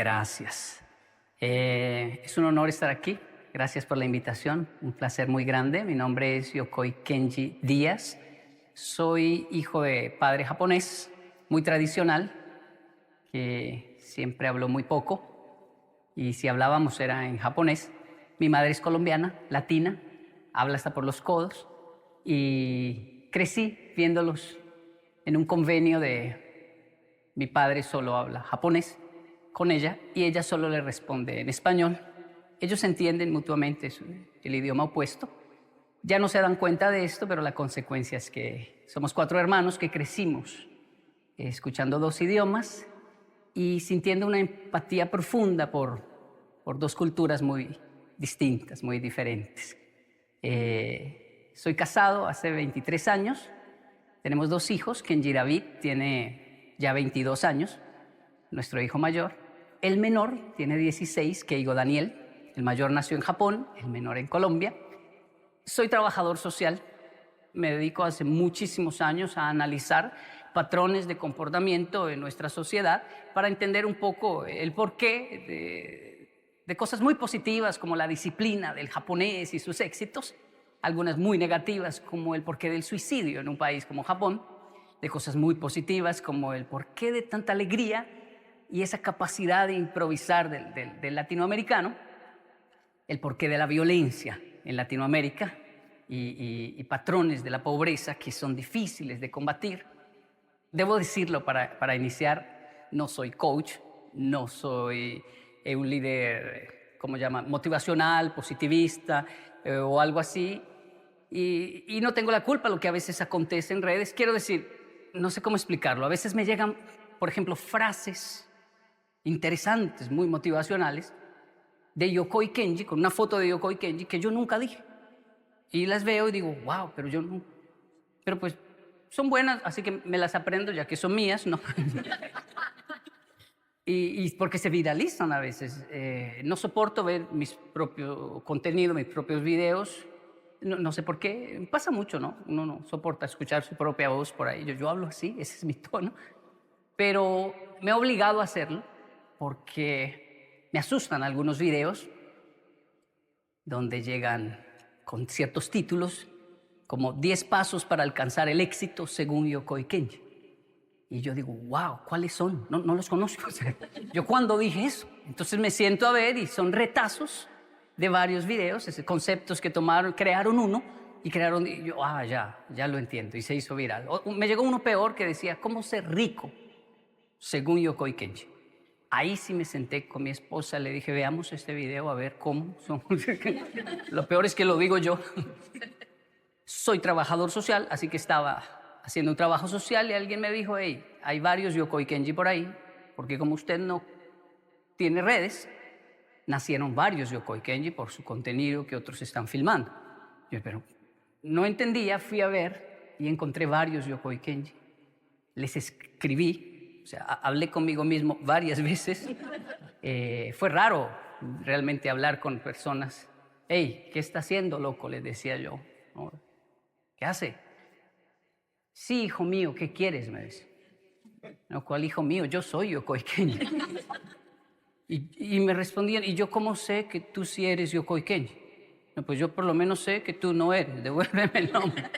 Gracias. Es un honor estar aquí. Gracias por la invitación. Un placer muy grande. Mi nombre es Yokoi Kenji Díaz. Soy hijo de padre japonés, muy tradicional, que siempre habló muy poco. Y si hablábamos era en japonés. Mi madre es colombiana, latina, habla hasta por los codos. Y crecí viéndolos en un convenio de mi padre solo habla japonés con ella y ella solo le responde en español. Ellos entienden mutuamente el idioma opuesto. Ya no se dan cuenta de esto, pero la consecuencia es que somos 4 hermanos que crecimos escuchando 2 idiomas y sintiendo una empatía profunda por 2 culturas muy distintas, muy diferentes. Soy casado hace 23 años. Tenemos 2 hijos. Kenji David tiene ya 22 años, nuestro hijo mayor. El menor tiene 16, Keigo Daniel. El mayor nació en Japón, el menor en Colombia. Soy trabajador social. Me dedico hace muchísimos años a analizar patrones de comportamiento en nuestra sociedad para entender un poco el porqué de cosas muy positivas como la disciplina del japonés y sus éxitos, algunas muy negativas como el porqué del suicidio en un país como Japón, de cosas muy positivas como el porqué de tanta alegría y esa capacidad de improvisar del latinoamericano, el porqué de la violencia en Latinoamérica y patrones de la pobreza que son difíciles de combatir. Debo decirlo para iniciar, no soy coach, no soy un líder, ¿cómo se llama?, motivacional, positivista o algo así. Y no tengo la culpa de lo que a veces acontece en redes. Quiero decir, no sé cómo explicarlo. A veces me llegan, por ejemplo, frases interesantes, muy motivacionales, de Yokoi Kenji, con una foto de Yokoi Kenji que yo nunca dije. Y las veo y digo, wow, pero yo no. Pero pues son buenas, así que me las aprendo ya que son mías, ¿no? y porque se viralizan a veces. No soporto ver mis propios contenidos, mis propios videos. No sé por qué. Pasa mucho, ¿no? Uno no soporta escuchar su propia voz por ahí. Yo hablo así, ese es mi tono. Pero me he obligado a hacerlo porque me asustan algunos videos donde llegan con ciertos títulos como 10 pasos para alcanzar el éxito según Yokoi Kenji. Y yo digo, wow, ¿cuáles son? No los conozco. O sea, ¿yo cuándo dije eso? Entonces me siento a ver y son retazos de varios videos, conceptos que tomaron, crearon uno y crearon, y yo, ya lo entiendo, y se hizo viral. Me llegó uno peor que decía, ¿cómo ser rico según Yokoi Kenji? Ahí sí me senté con mi esposa, le dije, veamos este video a ver cómo son. Lo peor es que lo digo yo. Soy trabajador social, así que estaba haciendo un trabajo social y alguien me dijo, hey, hay varios Yokoi Kenji por ahí, porque como usted no tiene redes, nacieron varios Yokoi Kenji por su contenido que otros están filmando. Yo, pero no entendía, fui a ver y encontré varios Yokoi Kenji. Les escribí, o sea, hablé conmigo mismo varias veces. Fue raro realmente hablar con personas. Hey, ¿qué está haciendo, loco?, les decía yo. ¿No? ¿Qué hace? Sí, hijo mío, ¿qué quieres?, me dice. No, ¿cuál hijo mío? Yo soy Yokoi Kenji. Y me respondían, ¿y yo cómo sé que tú sí eres Yokoi Kenji? No, pues yo por lo menos sé que tú no eres, devuélveme el nombre.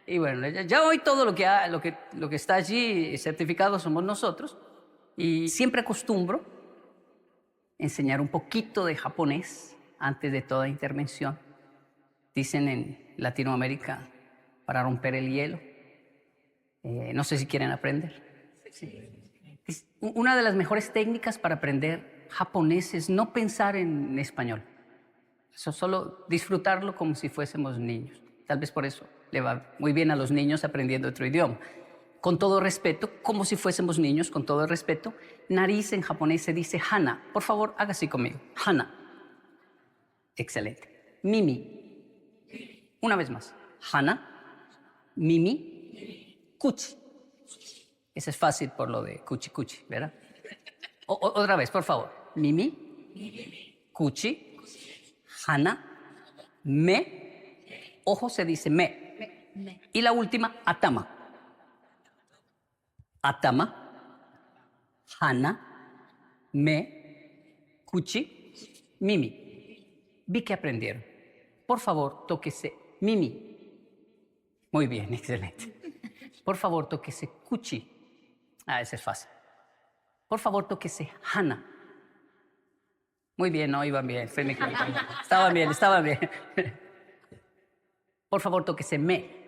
Y bueno, ya hoy todo lo que está allí certificado somos nosotros. Y siempre acostumbro enseñar un poquito de japonés antes de toda intervención. Dicen en Latinoamérica, para romper el hielo. No sé si quieren aprender. Sí. Una de las mejores técnicas para aprender japonés es no pensar en español. Eso, solo disfrutarlo como si fuésemos niños. Tal vez por eso le va muy bien a los niños aprendiendo otro idioma. Con todo respeto, como si fuésemos niños, con todo respeto, nariz en japonés se dice hana. Por favor, haga así conmigo. Hana. Excelente. Mimi. Una vez más. Hana. Mimi. Kuchi. Ese es fácil por lo de cuchi cuchi, ¿verdad? Otra vez, por favor. Mimi. Kuchi. Hana. Me. Ojo se dice me. Y la última, atama. Atama. Hana. Me. Kuchi, Mimi. Vi que aprendieron. Por favor, tóquese Mimi. Muy bien, excelente. Por favor, tóquese Kuchi. Ese es fácil. Por favor, tóquese Hana. Muy bien, no, iban bien. Estaban bien, estaban bien. Por favor, tóquese Me.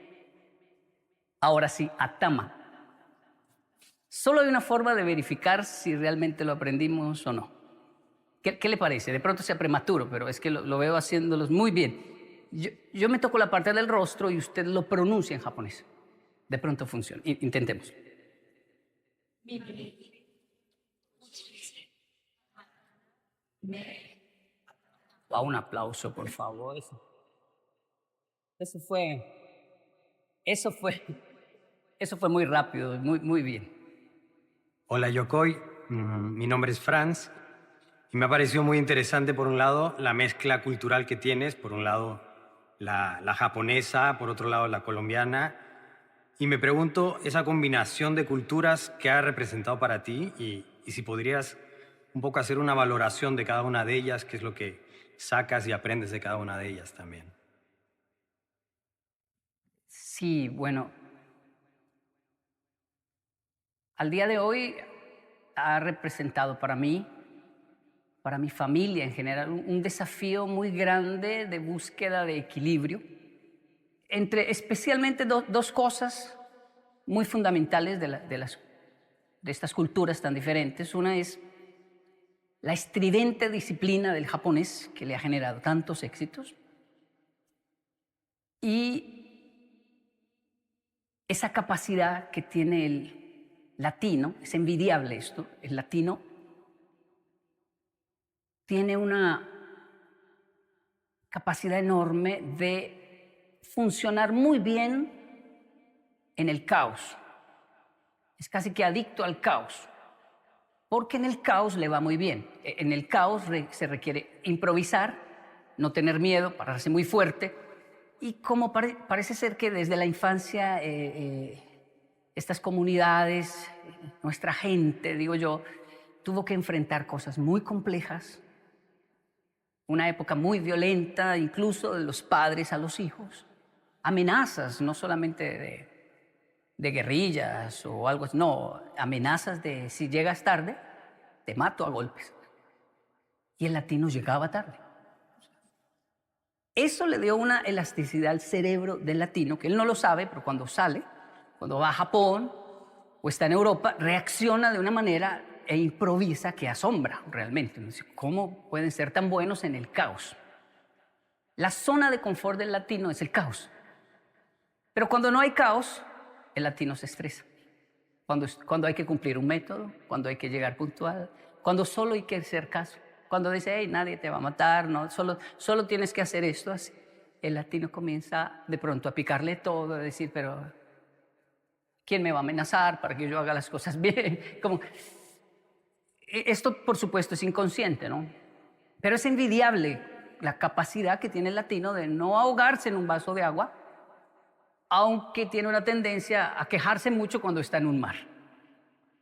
Ahora sí, Atama. Solo hay una forma de verificar si realmente lo aprendimos o no. ¿Qué le parece? De pronto sea prematuro, pero es que lo veo haciéndolos muy bien. Yo me toco la parte del rostro y usted lo pronuncia en japonés. De pronto funciona. Intentemos. Un aplauso, por favor. Eso fue muy rápido, muy bien. Hola Yokoi, mi nombre es Franz y me ha parecido muy interesante por un lado la mezcla cultural que tienes, por un lado la japonesa, por otro lado la colombiana, y me pregunto esa combinación de culturas que ha representado para ti y si podrías un poco hacer una valoración de cada una de ellas, qué es lo que sacas y aprendes de cada una de ellas también. Sí, bueno, al día de hoy ha representado para mí, para mi familia en general, un desafío muy grande de búsqueda de equilibrio entre especialmente dos cosas muy fundamentales de estas culturas tan diferentes. Una es la estridente disciplina del japonés, que le ha generado tantos éxitos, y esa capacidad que tiene el latino. Es envidiable esto. El latino tiene una capacidad enorme de funcionar muy bien en el caos. Es casi que adicto al caos, porque en el caos le va muy bien. En el caos se requiere improvisar, no tener miedo, pararse muy fuerte. Y como parece ser que desde la infancia estas comunidades, nuestra gente, digo yo, tuvo que enfrentar cosas muy complejas, una época muy violenta, incluso de los padres a los hijos, amenazas no solamente de guerrillas o algo así, no, amenazas de si llegas tarde, te mato a golpes. Y el latino llegaba tarde. Eso le dio una elasticidad al cerebro del latino, que él no lo sabe, pero cuando sale, cuando va a Japón o está en Europa, reacciona de una manera e improvisa que asombra realmente. ¿Cómo pueden ser tan buenos en el caos? La zona de confort del latino es el caos. Pero cuando no hay caos, el latino se estresa. Cuando hay que cumplir un método, cuando hay que llegar puntual, cuando solo hay que hacer caso, cuando dice, hey, nadie te va a matar, no, solo tienes que hacer esto así. El latino comienza de pronto a picarle todo, a decir, pero ¿quién me va a amenazar para que yo haga las cosas bien? Como, esto, por supuesto, es inconsciente, ¿no? Pero es envidiable la capacidad que tiene el latino de no ahogarse en un vaso de agua, aunque tiene una tendencia a quejarse mucho cuando está en un mar.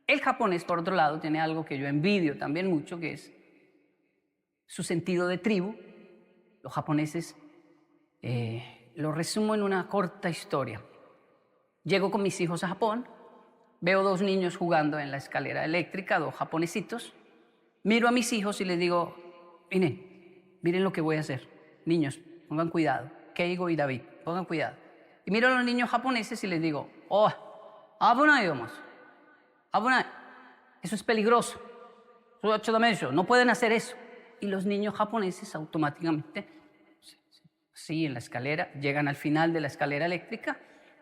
El japonés, por otro lado, tiene algo que yo envidio también mucho, que es su sentido de tribu. Los japoneses, lo resumo en una corta historia. Llego con mis hijos a Japón, veo dos niños jugando en la escalera eléctrica, dos japonesitos. Miro a mis hijos y les digo, miren lo que voy a hacer. Niños, pongan cuidado. Keigo y David, pongan cuidado. Y miro a los niños japoneses y les digo, abunai, abunai. Eso es peligroso. No pueden hacer eso. Y los niños japoneses automáticamente, sí, en la escalera, llegan al final de la escalera eléctrica.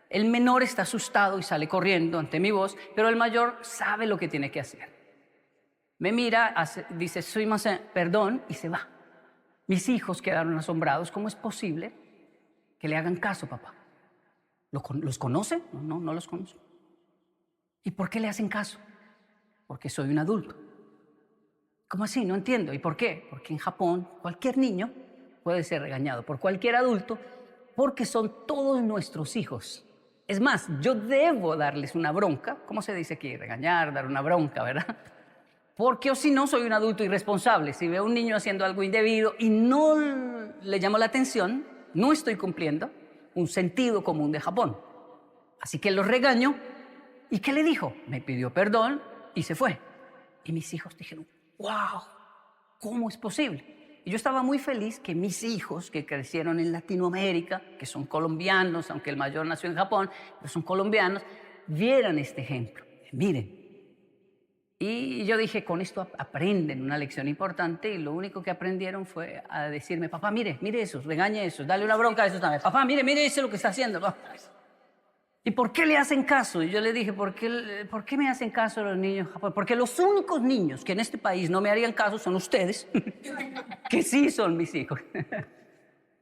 El menor está asustado y sale corriendo ante mi voz, pero el mayor sabe lo que tiene que hacer. Me mira, dice, sumimasen, perdón, y se va. Mis hijos quedaron asombrados. ¿Cómo es posible que le hagan caso, papá? ¿Los conoce? No los conozco. ¿Y por qué le hacen caso? Porque soy un adulto. ¿Cómo así? No entiendo. ¿Y por qué? Porque en Japón cualquier niño puede ser regañado por cualquier adulto porque son todos nuestros hijos. Es más, yo debo darles una bronca. ¿Cómo se dice aquí? Regañar, dar una bronca, ¿verdad? Porque o si no, soy un adulto irresponsable. Si veo a un niño haciendo algo indebido y no le llamo la atención, no estoy cumpliendo un sentido común de Japón. Así que lo regaño. ¿Y qué le dijo? Me pidió perdón y se fue. Y mis hijos dijeron, wow, ¿cómo es posible? Y yo estaba muy feliz que mis hijos, que crecieron en Latinoamérica, que son colombianos, aunque el mayor nació en Japón, pero son colombianos, vieran este ejemplo. Miren. Y yo dije, con esto aprenden una lección importante, y lo único que aprendieron fue a decirme, papá, mire eso, regañe eso, dale una bronca a eso también. Papá, mire eso lo que está haciendo. ¿Y por qué le hacen caso? Y yo le dije, ¿por qué me hacen caso los niños japoneses? Porque los únicos niños que en este país no me harían caso son ustedes, que sí son mis hijos.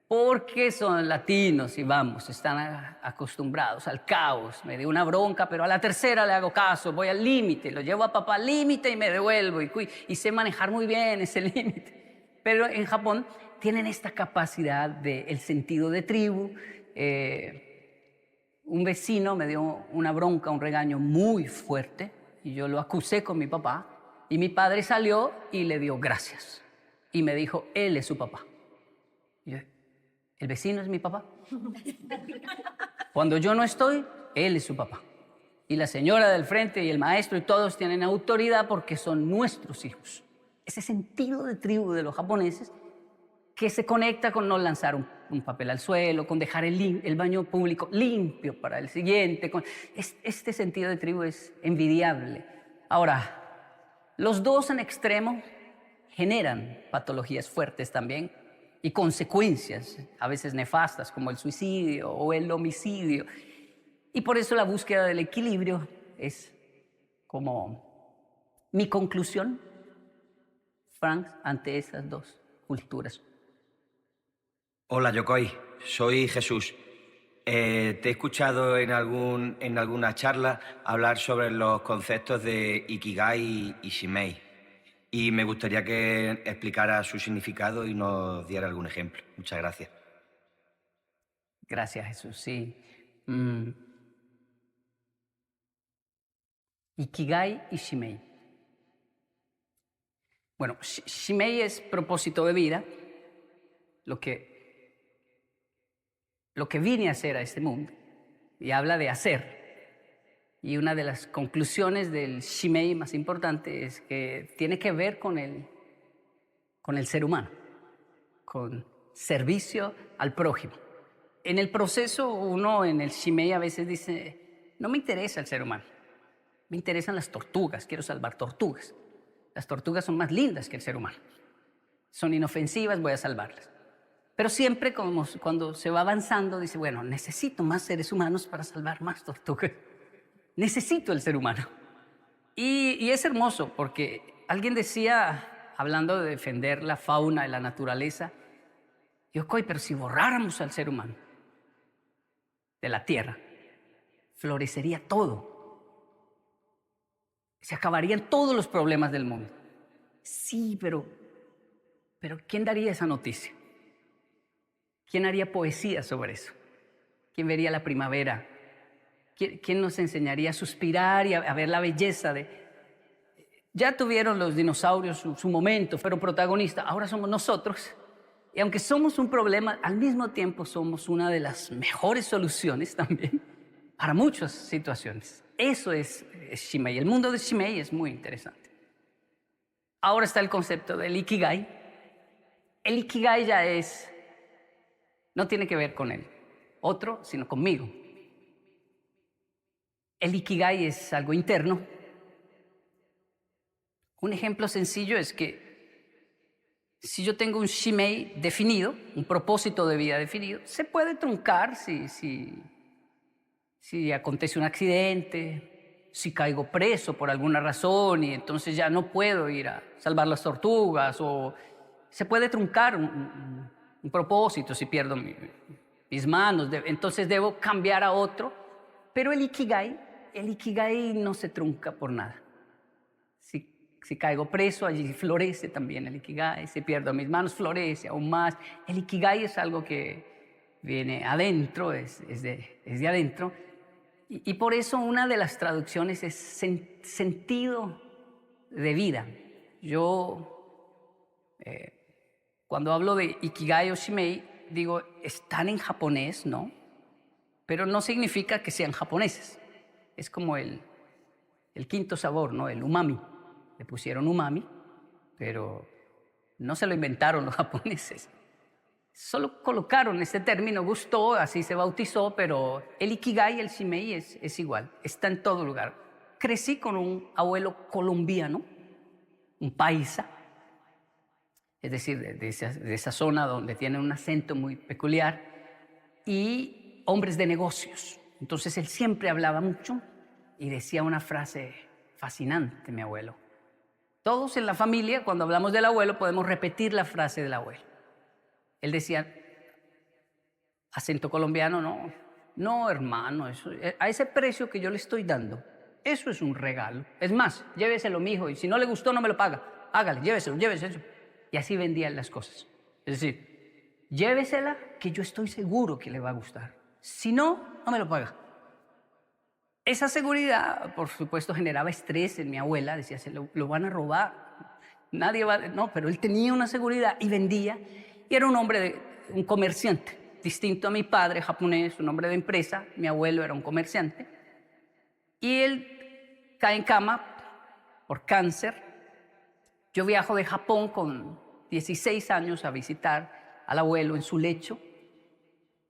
Porque son latinos y vamos, están acostumbrados al caos. Me dio una bronca, pero a la tercera le hago caso, voy al límite, lo llevo a papá al límite y me devuelvo. Y sé manejar muy bien ese límite. Pero en Japón tienen esta capacidad del sentido de tribu. Un vecino me dio una bronca, un regaño muy fuerte, y yo lo acusé con mi papá. Y mi padre salió y le dio gracias. Y me dijo, él es su papá. Y yo, ¿el vecino es mi papá? Cuando yo no estoy, él es su papá. Y la señora del frente y el maestro y todos tienen autoridad porque son nuestros hijos. Ese sentido de tribu de los japoneses que se conecta con no lanzar un papel al suelo, con dejar el baño público limpio para el siguiente. Este sentido de tribu es envidiable. Ahora, los dos en extremo generan patologías fuertes también, y consecuencias a veces nefastas como el suicidio o el homicidio. Y por eso la búsqueda del equilibrio es como mi conclusión, Frank, ante esas dos culturas. Hola, Yokoi. Soy Jesús. Te he escuchado en alguna charla hablar sobre los conceptos de Ikigai y Shimei. Y me gustaría que explicara su significado y nos diera algún ejemplo. Muchas gracias. Gracias, Jesús. Sí. Ikigai y Shimei. Bueno, Shimei es propósito de vida, lo que vine a hacer a este mundo. Y habla de hacer. Y una de las conclusiones del Shimei más importante es que tiene que ver con el ser humano, con servicio al prójimo. En el proceso, uno en el Shimei a veces dice, no me interesa el ser humano, me interesan las tortugas, quiero salvar tortugas. Las tortugas son más lindas que el ser humano, son inofensivas, voy a salvarlas. Pero siempre cuando se va avanzando, dice, bueno, necesito más seres humanos para salvar más tortugas. Necesito el ser humano. Y es hermoso porque alguien decía, hablando de defender la fauna y la naturaleza, Yokoi, pero si borráramos al ser humano de la tierra, florecería todo. Se acabarían todos los problemas del mundo. Sí, pero ¿quién daría esa noticia? ¿Quién haría poesía sobre eso? ¿Quién vería la primavera? ¿Quién nos enseñaría a suspirar y a ver la belleza de... Ya tuvieron los dinosaurios su momento, fueron protagonistas, ahora somos nosotros. Y aunque somos un problema, al mismo tiempo somos una de las mejores soluciones también para muchas situaciones. Eso es Shimei. El mundo de Shimei es muy interesante. Ahora está el concepto del Ikigai. El Ikigai ya no tiene que ver con el otro, sino conmigo. El Ikigai es algo interno. Un ejemplo sencillo es que si yo tengo un Shimei definido, un propósito de vida definido, se puede truncar si acontece un accidente, si caigo preso por alguna razón y entonces ya no puedo ir a salvar las tortugas, o se puede truncar un propósito si pierdo mis manos, entonces debo cambiar a otro. Pero el Ikigai no se trunca por nada. Si caigo preso, allí florece también el Ikigai. Si pierdo mis manos, florece aún más. El Ikigai es algo que viene adentro, es de adentro. Y por eso una de las traducciones es sentido de vida. Cuando hablo de Ikigai o Shimei, digo, están en japonés, ¿no? Pero no significa que sean japoneses. Es como el quinto sabor, ¿no? El umami. Le pusieron umami, pero no se lo inventaron los japoneses. Solo colocaron este término, gustó, así se bautizó, pero el Ikigai y el Shimei es igual, está en todo lugar. Crecí con un abuelo colombiano, un paisa, es decir, de esa zona donde tiene un acento muy peculiar, y hombres de negocios. Entonces él siempre hablaba mucho y decía una frase fascinante, mi abuelo. Todos en la familia, cuando hablamos del abuelo, podemos repetir la frase del abuelo. Él decía, acento colombiano, no hermano, a ese precio que yo le estoy dando, eso es un regalo. Es más, lléveselo, mijo, y si no le gustó, no me lo paga. Hágale, lléveselo. Y así vendían las cosas. Es decir, llévesela, que yo estoy seguro que le va a gustar. Si no, no me lo paga. Esa seguridad, por supuesto, generaba estrés en mi abuela. Decía, lo van a robar. Nadie va... No, pero él tenía una seguridad y vendía. Y era un hombre, un comerciante, distinto a mi padre japonés, un hombre de empresa. Mi abuelo era un comerciante. Y él cae en cama por cáncer. Yo viajo de Japón con 16 años a visitar al abuelo en su lecho,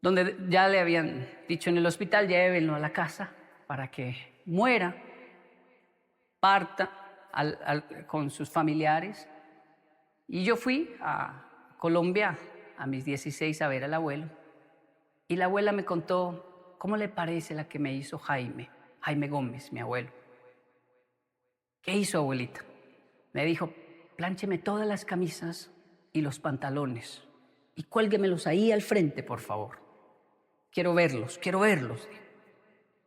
donde ya le habían dicho en el hospital, llévenlo a la casa para que muera, parta con sus familiares. Y yo fui a Colombia a mis 16 a ver al abuelo. Y la abuela me contó, ¿cómo le parece la que me hizo Jaime Gómez, mi abuelo? ¿Qué hizo, abuelita? Me dijo, pláncheme todas las camisas y los pantalones y cuélguemelos ahí al frente, por favor. Quiero verlos.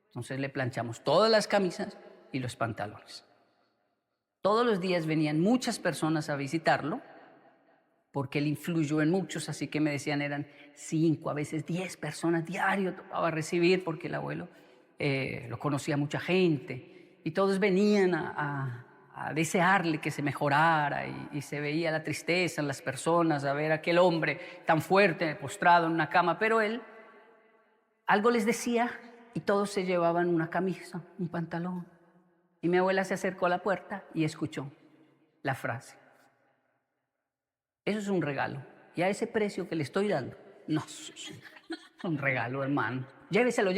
Entonces le planchamos todas las camisas y los pantalones. Todos los días venían muchas personas a visitarlo, porque él influyó en muchos, así que me decían eran 5, a veces 10 personas diario tocaba recibir, porque el abuelo lo conocía mucha gente, y todos venían a desearle que se mejorara, y se veía la tristeza en las personas, a ver a aquel hombre tan fuerte, postrado en una cama, pero él algo les decía y todos se llevaban una camisa, un pantalón. Y mi abuela se acercó a la puerta y escuchó la frase. Eso es un regalo. Y a ese precio que le estoy dando, no, es un regalo, hermano. Lléveselo.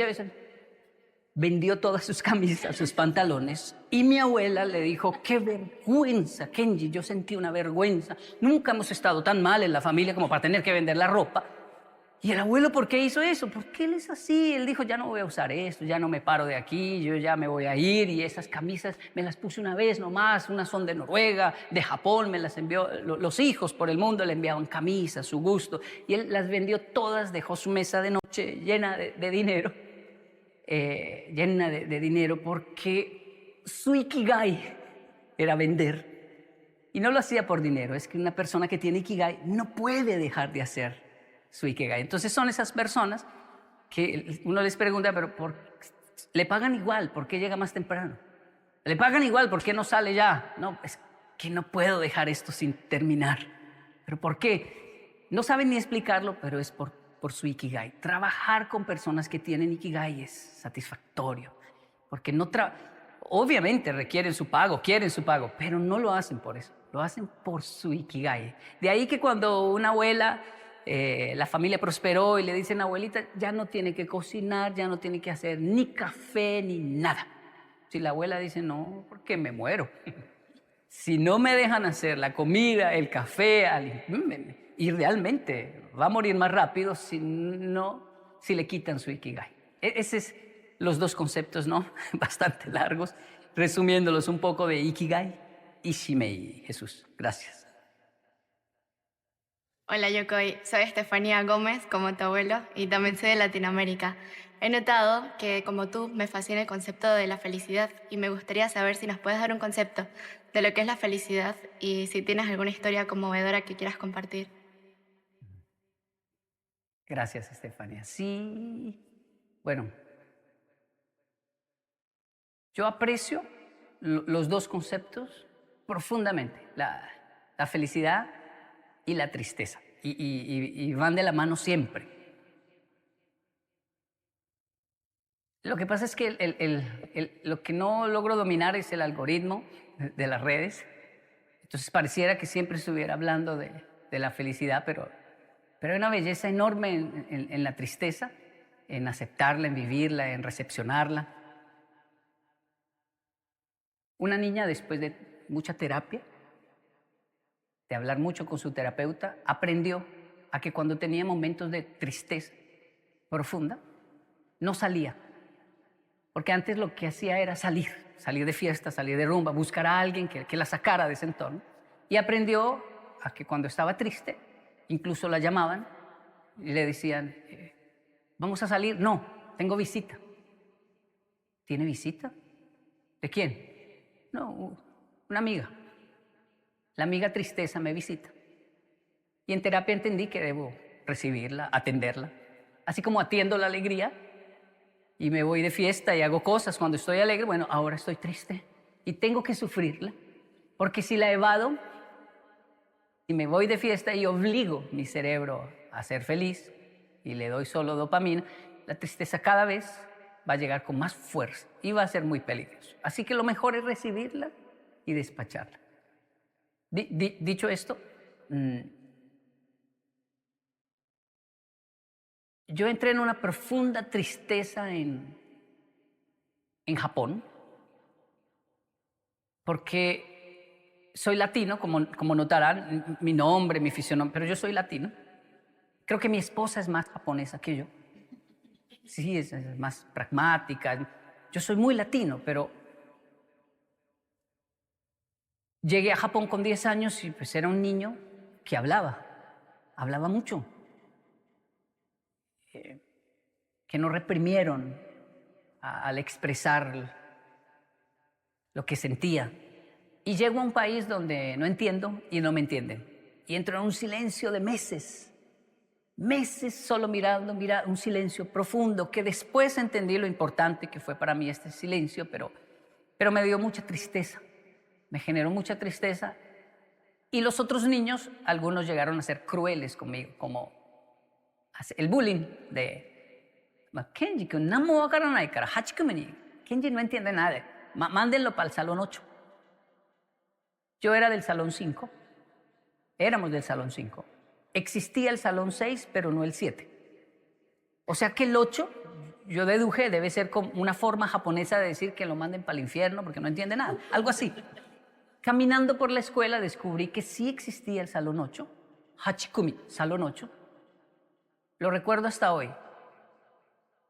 Vendió todas sus camisas, sus pantalones. Y mi abuela le dijo, qué vergüenza, Kenji, yo sentí una vergüenza. Nunca hemos estado tan mal en la familia como para tener que vender la ropa. Y el abuelo, ¿por qué hizo eso? Porque él es así. Él dijo, ya no voy a usar esto, ya no me paro de aquí, yo ya me voy a ir. Y esas camisas me las puse una vez nomás, unas son de Noruega, de Japón, me las envió. Los hijos por el mundo le enviaban camisas, su gusto. Y él las vendió todas, dejó su mesa de noche llena de dinero. Llena de dinero, porque su Ikigai era vender. Y no lo hacía por dinero, es que una persona que tiene Ikigai no puede dejar de hacer su Ikigai. Entonces son esas personas que uno les pregunta, pero le pagan igual, ¿por qué llega más temprano? Le pagan igual, ¿por qué no sale ya? No, es que no puedo dejar esto sin terminar. ¿Pero por qué? No saben ni explicarlo, pero es por su Ikigai. Trabajar con personas que tienen Ikigai es satisfactorio, porque obviamente requieren su pago, quieren su pago, pero no lo hacen por eso, lo hacen por su Ikigai. De ahí que cuando una abuela, la familia prosperó y le dicen, abuelita, ya no tiene que cocinar, ya no tiene que hacer ni café ni nada. Si la abuela dice, no, porque me muero. Si no me dejan hacer la comida, el café, y realmente va a morir más rápido si le quitan su Ikigai. Esos es los dos conceptos, ¿no? Bastante largos, resumiéndolos un poco de Ikigai y Shimei. Jesús, gracias. Hola Yokoi, soy Estefanía Gómez, como tu abuelo, y también soy de Latinoamérica. He notado que, como tú, me fascina el concepto de la felicidad y me gustaría saber si nos puedes dar un concepto de lo que es la felicidad y si tienes alguna historia conmovedora que quieras compartir. Gracias, Estefanía. Sí, bueno, yo aprecio los dos conceptos profundamente la felicidad y la tristeza. Y van de la mano siempre. Lo que pasa es que lo que no logro dominar es el algoritmo de las redes. Entonces pareciera que siempre estuviera hablando de la felicidad, pero hay una belleza enorme en la tristeza, en aceptarla, en vivirla, en recepcionarla. Una niña, después de mucha terapia, de hablar mucho con su terapeuta, aprendió a que cuando tenía momentos de tristeza profunda, no salía. Porque antes lo que hacía era salir de fiesta, salir de rumba, buscar a alguien que la sacara de ese entorno. Y aprendió a que cuando estaba triste, incluso la llamaban y le decían, ¿vamos a salir? No, tengo visita. ¿Tiene visita? ¿De quién? No, una amiga. La amiga tristeza me visita. Y en terapia entendí que debo recibirla, atenderla. Así como atiendo la alegría y me voy de fiesta y hago cosas cuando estoy alegre, bueno, ahora estoy triste y tengo que sufrirla. Porque si la evado y me voy de fiesta y obligo mi cerebro a ser feliz y le doy solo dopamina, la tristeza cada vez va a llegar con más fuerza y va a ser muy peligroso. Así que lo mejor es recibirla y despacharla. Dicho esto, yo entré en una profunda tristeza en Japón, porque soy latino, como notarán, mi nombre, mi fisionomía, pero yo soy latino. Creo que mi esposa es más japonesa que yo. Sí, es más pragmática. Yo soy muy latino, pero llegué a Japón con 10 años y pues era un niño que hablaba mucho. Que no reprimieron al expresar lo que sentía. Y llego a un país donde no entiendo y no me entienden. Y entro en un silencio de meses solo mirando, un silencio profundo, que después entendí lo importante que fue para mí este silencio, pero me dio mucha tristeza, me generó mucha tristeza. Y los otros niños, algunos llegaron a ser crueles conmigo, como el bullying de Kenji, que Kenji no entiende nada, mándenlo para el salón 8. Yo era del salón 5, éramos del salón 5. Existía el salón 6, pero no el 7. O sea que el 8, yo deduje, debe ser como una forma japonesa de decir que lo manden para el infierno porque no entiende nada, algo así. Caminando por la escuela descubrí que sí existía el salón 8, Hachikumi, salón 8. Lo recuerdo hasta hoy.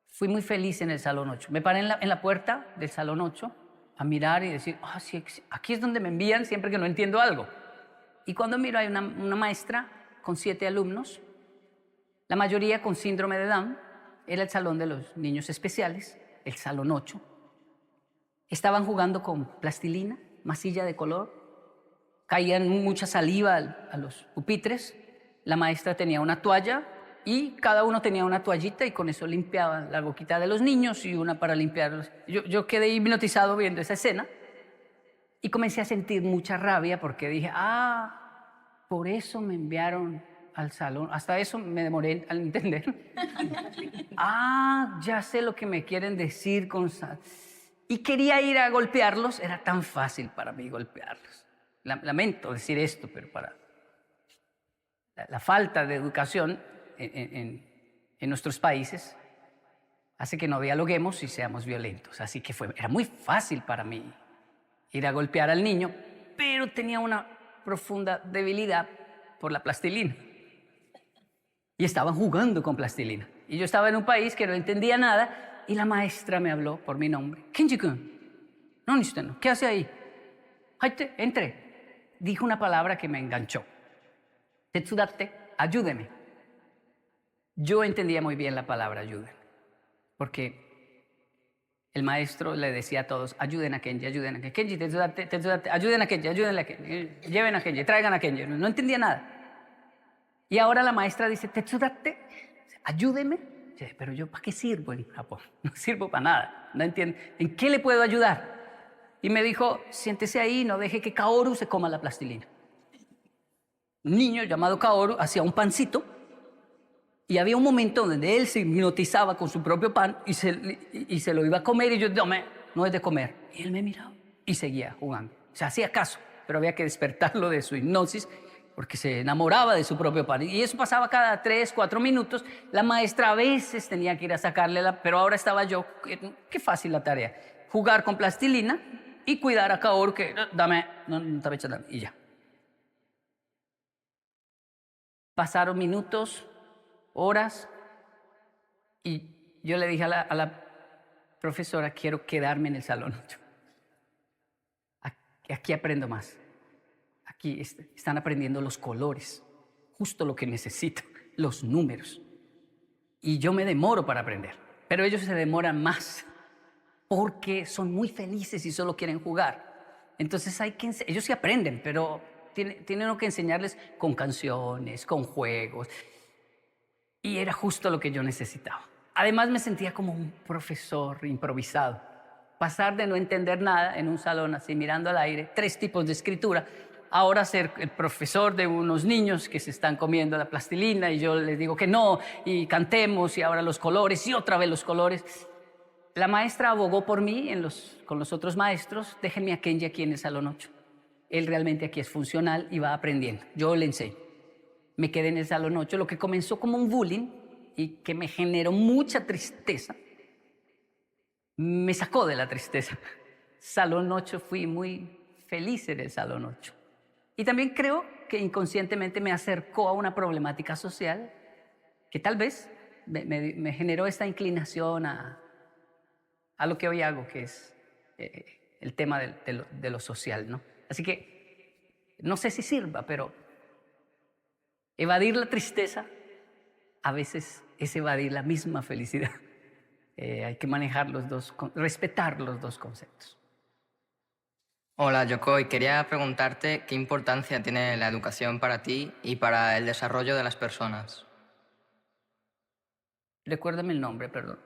Fui muy feliz en el salón 8. Me paré en la puerta del salón 8 a mirar y decir, sí, aquí es donde me envían siempre que no entiendo algo. Y cuando miro hay una maestra con 7 alumnos, la mayoría con síndrome de Down. Era el salón de los niños especiales, el salón 8. Estaban jugando con plastilina, masilla de color. Caían mucha saliva a los pupitres. La maestra tenía una toalla y cada uno tenía una toallita y con eso limpiaban la boquita de los niños y una para limpiarlos. Yo quedé hipnotizado viendo esa escena y comencé a sentir mucha rabia porque dije, por eso me enviaron al salón. Hasta eso me demoré al entender. Ya sé lo que me quieren decir con... Y quería ir a golpearlos. Era tan fácil para mí golpearlos. Lamento decir esto, pero para la falta de educación en nuestros países hace que no dialoguemos y seamos violentos. Así que era muy fácil para mí ir a golpear al niño, pero tenía una profunda debilidad por la plastilina. Y estaban jugando con plastilina. Y yo estaba en un país que no entendía nada y la maestra me habló por mi nombre. Kenji-kun, no, ¿qué hace ahí? Entre. Dijo una palabra que me enganchó. Tetsudatte, ayúdeme. Yo entendía muy bien la palabra ayúdenme, porque el maestro le decía a todos, ayuden a Kenji, ayuden a Kenji. Kenji, tetsudatte, ayuden a Kenji, ayuden a Kenji, lleven a Kenji, traigan a Kenji. No entendía nada. Y ahora la maestra dice, tetsudatte, ayúdeme. Pero yo, ¿para qué sirvo en Japón? No sirvo para nada, no entiendo. ¿En qué le puedo ayudar? y me dijo, siéntese ahí, no deje que Kaoru se coma la plastilina. Un niño llamado Kaoru hacía un pancito y había un momento donde él se hipnotizaba con su propio pan y se lo iba a comer y yo, no es de comer. Y él me miraba y seguía jugando. O sea, hacía caso, pero había que despertarlo de su hipnosis porque se enamoraba de su propio pan. Y eso pasaba cada 3, 4 minutos. La maestra a veces tenía que ir a sacarle pero ahora estaba yo, qué fácil la tarea. Jugar con plastilina y cuidar a Kaoru que, no te echa y ya. Pasaron minutos, horas, y yo le dije a la profesora, quiero quedarme en el salón 8. Aquí aprendo más. Aquí están aprendiendo los colores, justo lo que necesito, los números. Y yo me demoro para aprender, pero ellos se demoran más porque son muy felices y solo quieren jugar. Entonces ellos sí aprenden, pero tienen que enseñarles con canciones, con juegos. Y era justo lo que yo necesitaba. Además me sentía como un profesor improvisado. Pasar de no entender nada en un salón así mirando al aire, 3 tipos de escritura, ahora ser el profesor de unos niños que se están comiendo la plastilina y yo les digo que no, y cantemos, y ahora los colores, y otra vez los colores. La maestra abogó por mí con los otros maestros, déjenme a Kenji aquí en el salón 8. Él realmente aquí es funcional y va aprendiendo. Yo le enseño. Me quedé en el salón 8, lo que comenzó como un bullying y que me generó mucha tristeza, me sacó de la tristeza. Salón 8, fui muy feliz en el salón 8. Y también creo que inconscientemente me acercó a una problemática social que tal vez me generó esta inclinación a lo que hoy hago, que es el tema de lo social, ¿no? Así que no sé si sirva, pero evadir la tristeza a veces es evadir la misma felicidad. Hay que manejar respetar los dos conceptos. Hola, Yokoi. Quería preguntarte qué importancia tiene la educación para ti y para el desarrollo de las personas. Recuérdame el nombre, perdón.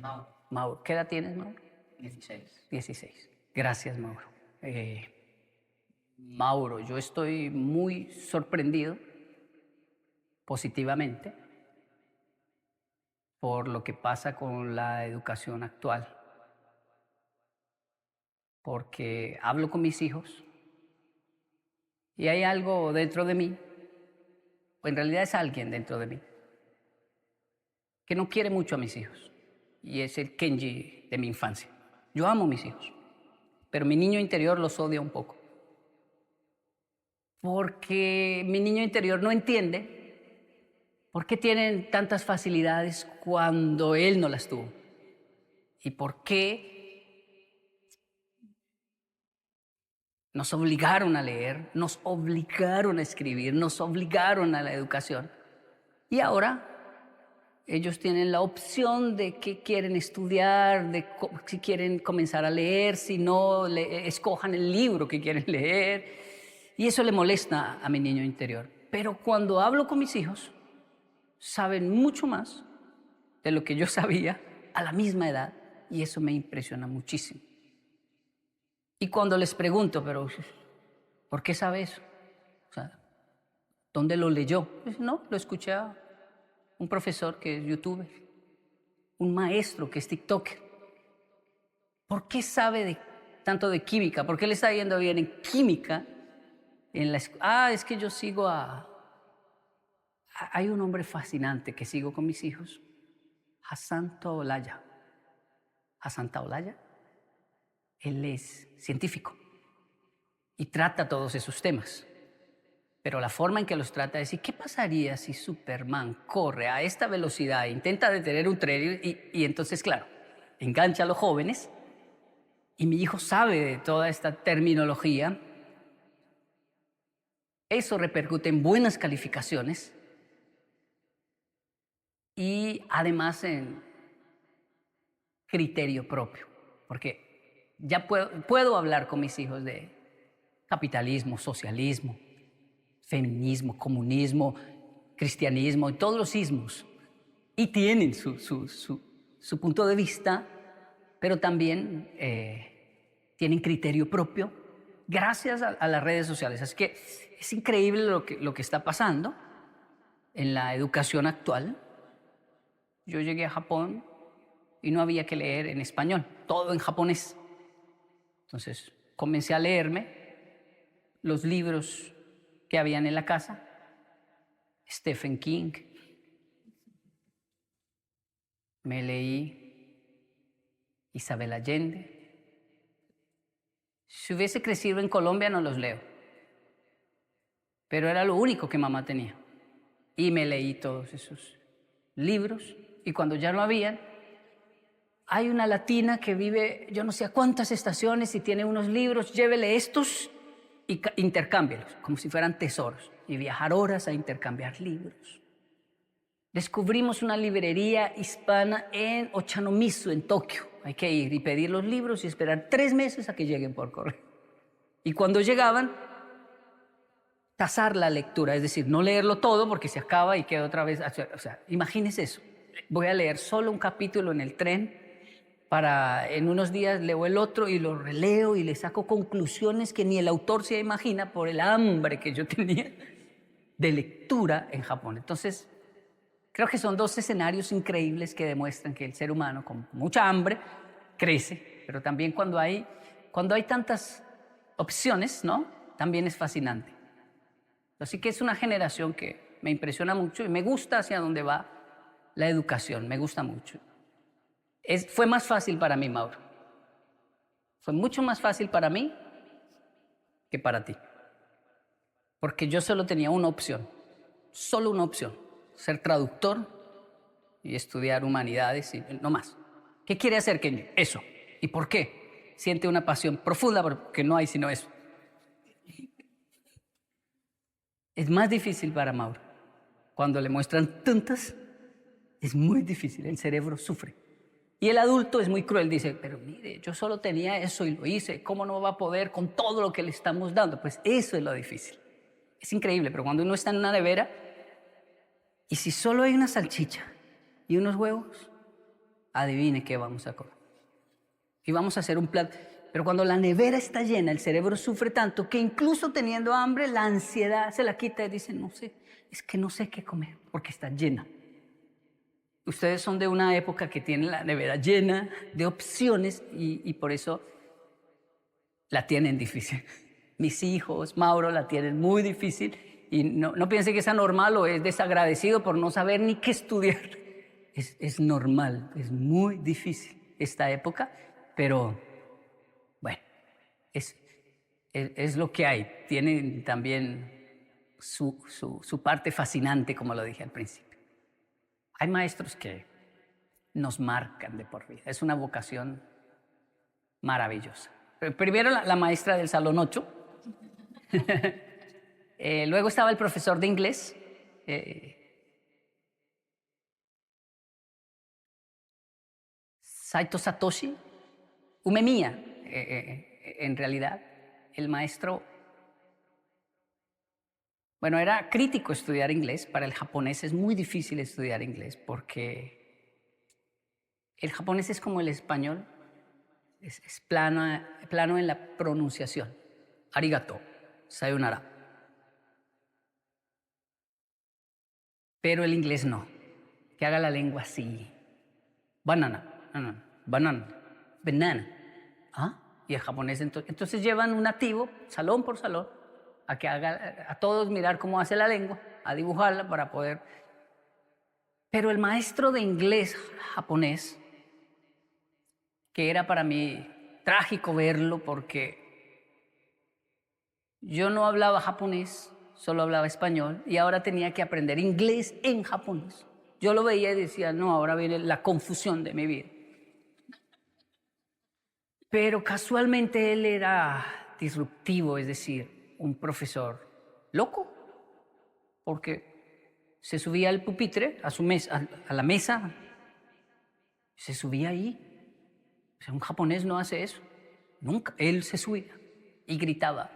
Mauro. Mauro. ¿Qué edad tienes, Mauro? 16. 16. Gracias, Mauro. Mauro, yo estoy muy sorprendido positivamente por lo que pasa con la educación actual. Porque hablo con mis hijos y hay algo dentro de mí, o en realidad es alguien dentro de mí, que no quiere mucho a mis hijos. Y es el Kenji de mi infancia. Yo amo a mis hijos, pero mi niño interior los odia un poco. Porque mi niño interior no entiende por qué tienen tantas facilidades cuando él no las tuvo. Y por qué nos obligaron a leer, nos obligaron a escribir, nos obligaron a la educación. Y ahora ellos tienen la opción de qué quieren estudiar, de si quieren comenzar a leer, si no, escojan el libro que quieren leer. Y eso le molesta a mi niño interior. Pero cuando hablo con mis hijos, saben mucho más de lo que yo sabía a la misma edad, y eso me impresiona muchísimo. Y cuando les pregunto, pero ¿por qué sabe eso? O sea, ¿dónde lo leyó? Pues no, lo escuché a un profesor que es youtuber, un maestro que es tiktoker. ¿Por qué sabe tanto de química? ¿Por qué le está yendo bien en química? Es que yo sigo hay un hombre fascinante que sigo con mis hijos, Hassan Taolalla. Hassan Taolalla. Él es científico y trata todos esos temas. Pero la forma en que los trata es, ¿y qué pasaría si Superman corre a esta velocidad e intenta detener un tren? Y entonces, claro, engancha a los jóvenes. Y mi hijo sabe de toda esta terminología. Eso repercute en buenas calificaciones y además en criterio propio. Porque ya puedo hablar con mis hijos de capitalismo, socialismo, feminismo, comunismo, cristianismo y todos los ismos. Y tienen su punto de vista, pero también tienen criterio propio gracias a las redes sociales. Así que es increíble lo que está pasando en la educación actual. Yo llegué a Japón y no había que leer en español, todo en japonés. Entonces comencé a leerme los libros que habían en la casa, Stephen King. Me leí Isabel Allende. Si hubiese crecido en Colombia no los leo, pero era lo único que mamá tenía. Y me leí todos esos libros y cuando ya no habían, hay una latina que vive yo no sé a cuántas estaciones y tiene unos libros, llévele estos y intercámbielos, como si fueran tesoros, y viajar horas a intercambiar libros. Descubrimos una librería hispana en Ochanomizu, en Tokio. Hay que ir y pedir los libros y esperar 3 meses a que lleguen por correo. Y cuando llegaban, tasar la lectura, es decir, no leerlo todo porque se acaba y queda otra vez. O sea, imagínense eso. Voy a leer solo un capítulo en el tren, en unos días leo el otro y lo releo y le saco conclusiones que ni el autor se imagina por el hambre que yo tenía de lectura en Japón. Entonces, creo que son 2 escenarios increíbles que demuestran que el ser humano con mucha hambre crece, pero también cuando hay tantas opciones, ¿no? También es fascinante. Así que es una generación que me impresiona mucho y me gusta hacia dónde va la educación, me gusta mucho. Fue más fácil para mí, Mauro. Fue mucho más fácil para mí que para ti. Porque yo solo tenía una opción, solo una opción, ser traductor y estudiar humanidades y no más. ¿Qué quiere hacer Kenji? Eso. ¿Y por qué? Siente una pasión profunda porque no hay sino eso. Es más difícil para Mauro. Cuando le muestran tantas, es muy difícil, el cerebro sufre. Y el adulto es muy cruel, dice, pero mire, yo solo tenía eso y lo hice, ¿cómo no va a poder con todo lo que le estamos dando? Pues eso es lo difícil. Es increíble, pero cuando uno está en una nevera, y si solo hay una salchicha y unos huevos, adivine qué vamos a comer. Y vamos a hacer un plato. Pero cuando la nevera está llena, el cerebro sufre tanto que incluso teniendo hambre, la ansiedad se la quita y dice, no sé, es que no sé qué comer porque está llena. Ustedes son de una época que tiene la nevera llena de opciones y por eso la tienen difícil. Mis hijos, Mauro, la tienen muy difícil y no piense que es anormal o es desagradecido por no saber ni qué estudiar. Es normal, es muy difícil esta época, pero bueno, es lo que hay. Tiene también su parte fascinante, como lo dije al principio. Hay maestros que nos marcan de por vida. Es una vocación maravillosa. Primero la maestra del Salón 8. Luego estaba el profesor de inglés. Saito Satoshi. Umemiya, en realidad. El maestro... Bueno, era crítico estudiar inglés. Para el japonés es muy difícil estudiar inglés porque el japonés es como el español, es plano en la pronunciación. Arigato, sayonara. Pero el inglés no, que haga la lengua así. Banana, banana, banana. ¿Ah? Y el japonés entonces llevan un nativo, salón por salón, a que haga a todos mirar cómo hace la lengua, a dibujarla para poder... Pero el maestro de inglés japonés, que era para mí trágico verlo porque yo no hablaba japonés, solo hablaba español y ahora tenía que aprender inglés en japonés. Yo lo veía y decía, no, ahora viene la confusión de mi vida. Pero casualmente él era disruptivo, es decir, un profesor loco, porque se subía al pupitre, a la mesa, se subía ahí. O sea, un japonés no hace eso, nunca. Él se subía y gritaba,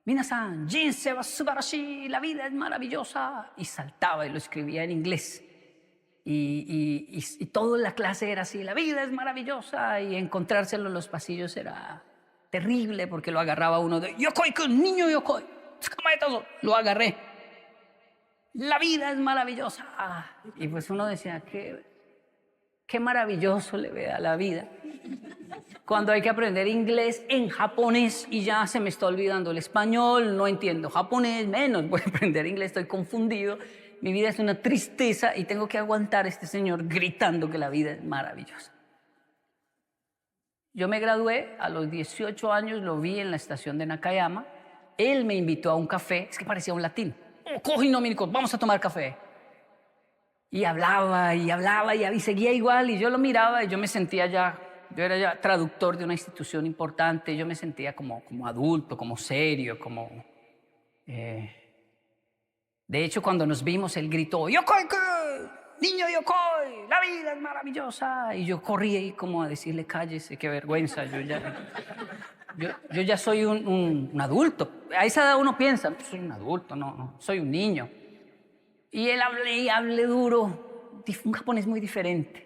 Minasan, jinsei wa subarashi, la vida es maravillosa, y saltaba y lo escribía en inglés. Y toda la clase era así, la vida es maravillosa, y encontrárselo en los pasillos era terrible porque lo agarraba uno de Yokoi, que niño Yokoi, lo agarré. La vida es maravillosa. Y pues uno decía, qué maravilloso le ve a la vida. Cuando hay que aprender inglés en japonés y ya se me está olvidando el español, no entiendo japonés, menos voy a aprender inglés, estoy confundido. Mi vida es una tristeza y tengo que aguantar a este señor gritando que la vida es maravillosa. Yo me gradué a los 18 años, lo vi en la estación de Nakayama. Él me invitó a un café, es que parecía un latino. Coge Dominicos, vamos a tomar café. Y hablaba y seguía igual y yo lo miraba y yo me sentía ya, yo era ya traductor de una institución importante, yo me sentía como adulto, como serio, De hecho, cuando nos vimos, él gritó, ¡Yokoi, niño Yokoi, la vida es maravillosa! Y yo corrí ahí como a decirle, cállese, qué vergüenza, yo ya soy un adulto. A esa edad uno piensa, soy un adulto, no, soy un niño. Y él hablé duro, un japonés muy diferente.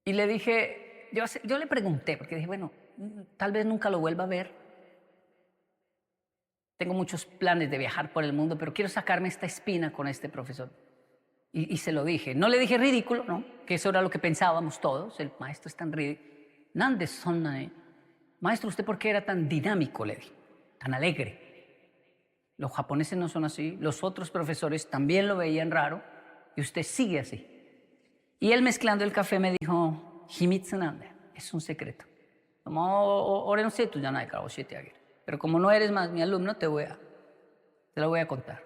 Y le dije, yo le pregunté, porque dije, bueno, tal vez nunca lo vuelva a ver. Tengo muchos planes de viajar por el mundo, pero quiero sacarme esta espina con este profesor. Y se lo dije. No le dije ridículo, ¿no? Que eso era lo que pensábamos todos. El maestro es tan ridículo. Nande sonnae. Maestro, ¿usted por qué era tan dinámico? Le dije, tan alegre. Los japoneses no son así, los otros profesores también lo veían raro y usted sigue así. Y él mezclando el café me dijo, himitsu nande, es un secreto. Pero como no eres más mi alumno, te lo voy a contar.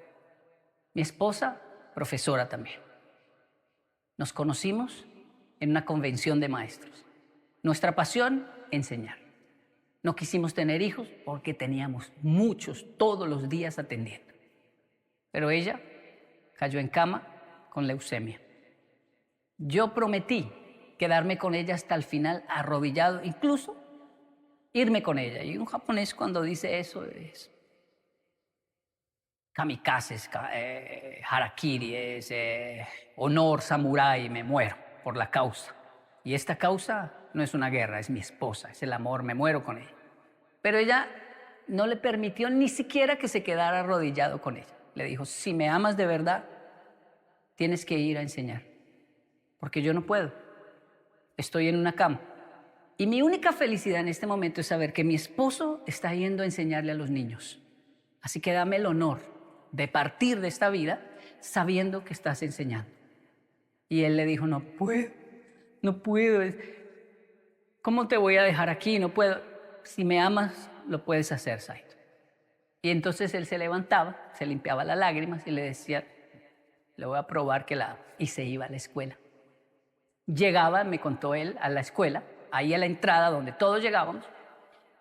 Mi esposa, profesora también. Nos conocimos en una convención de maestros. Nuestra pasión, enseñar. No quisimos tener hijos porque teníamos muchos todos los días atendiendo. Pero ella cayó en cama con leucemia. Yo prometí quedarme con ella hasta el final, arrodillado, incluso irme con ella. Y un japonés cuando dice eso es kamikazes, harakiri, es honor, samurái, me muero por la causa. Y esta causa no es una guerra, es mi esposa, es el amor, me muero con ella. Pero ella no le permitió ni siquiera que se quedara arrodillado con ella. Le dijo, si me amas de verdad, tienes que ir a enseñar, porque yo no puedo. Estoy en una cama. Y mi única felicidad en este momento es saber que mi esposo está yendo a enseñarle a los niños. Así que dame el honor de partir de esta vida sabiendo que estás enseñando. Y él le dijo, no puedo. ¿Cómo te voy a dejar aquí? No puedo. Si me amas, lo puedes hacer, Saito. Y entonces él se levantaba, se limpiaba las lágrimas y le decía, le voy a probar que la... Y se iba a la escuela. Llegaba, me contó él, a la escuela, ahí a la entrada donde todos llegábamos,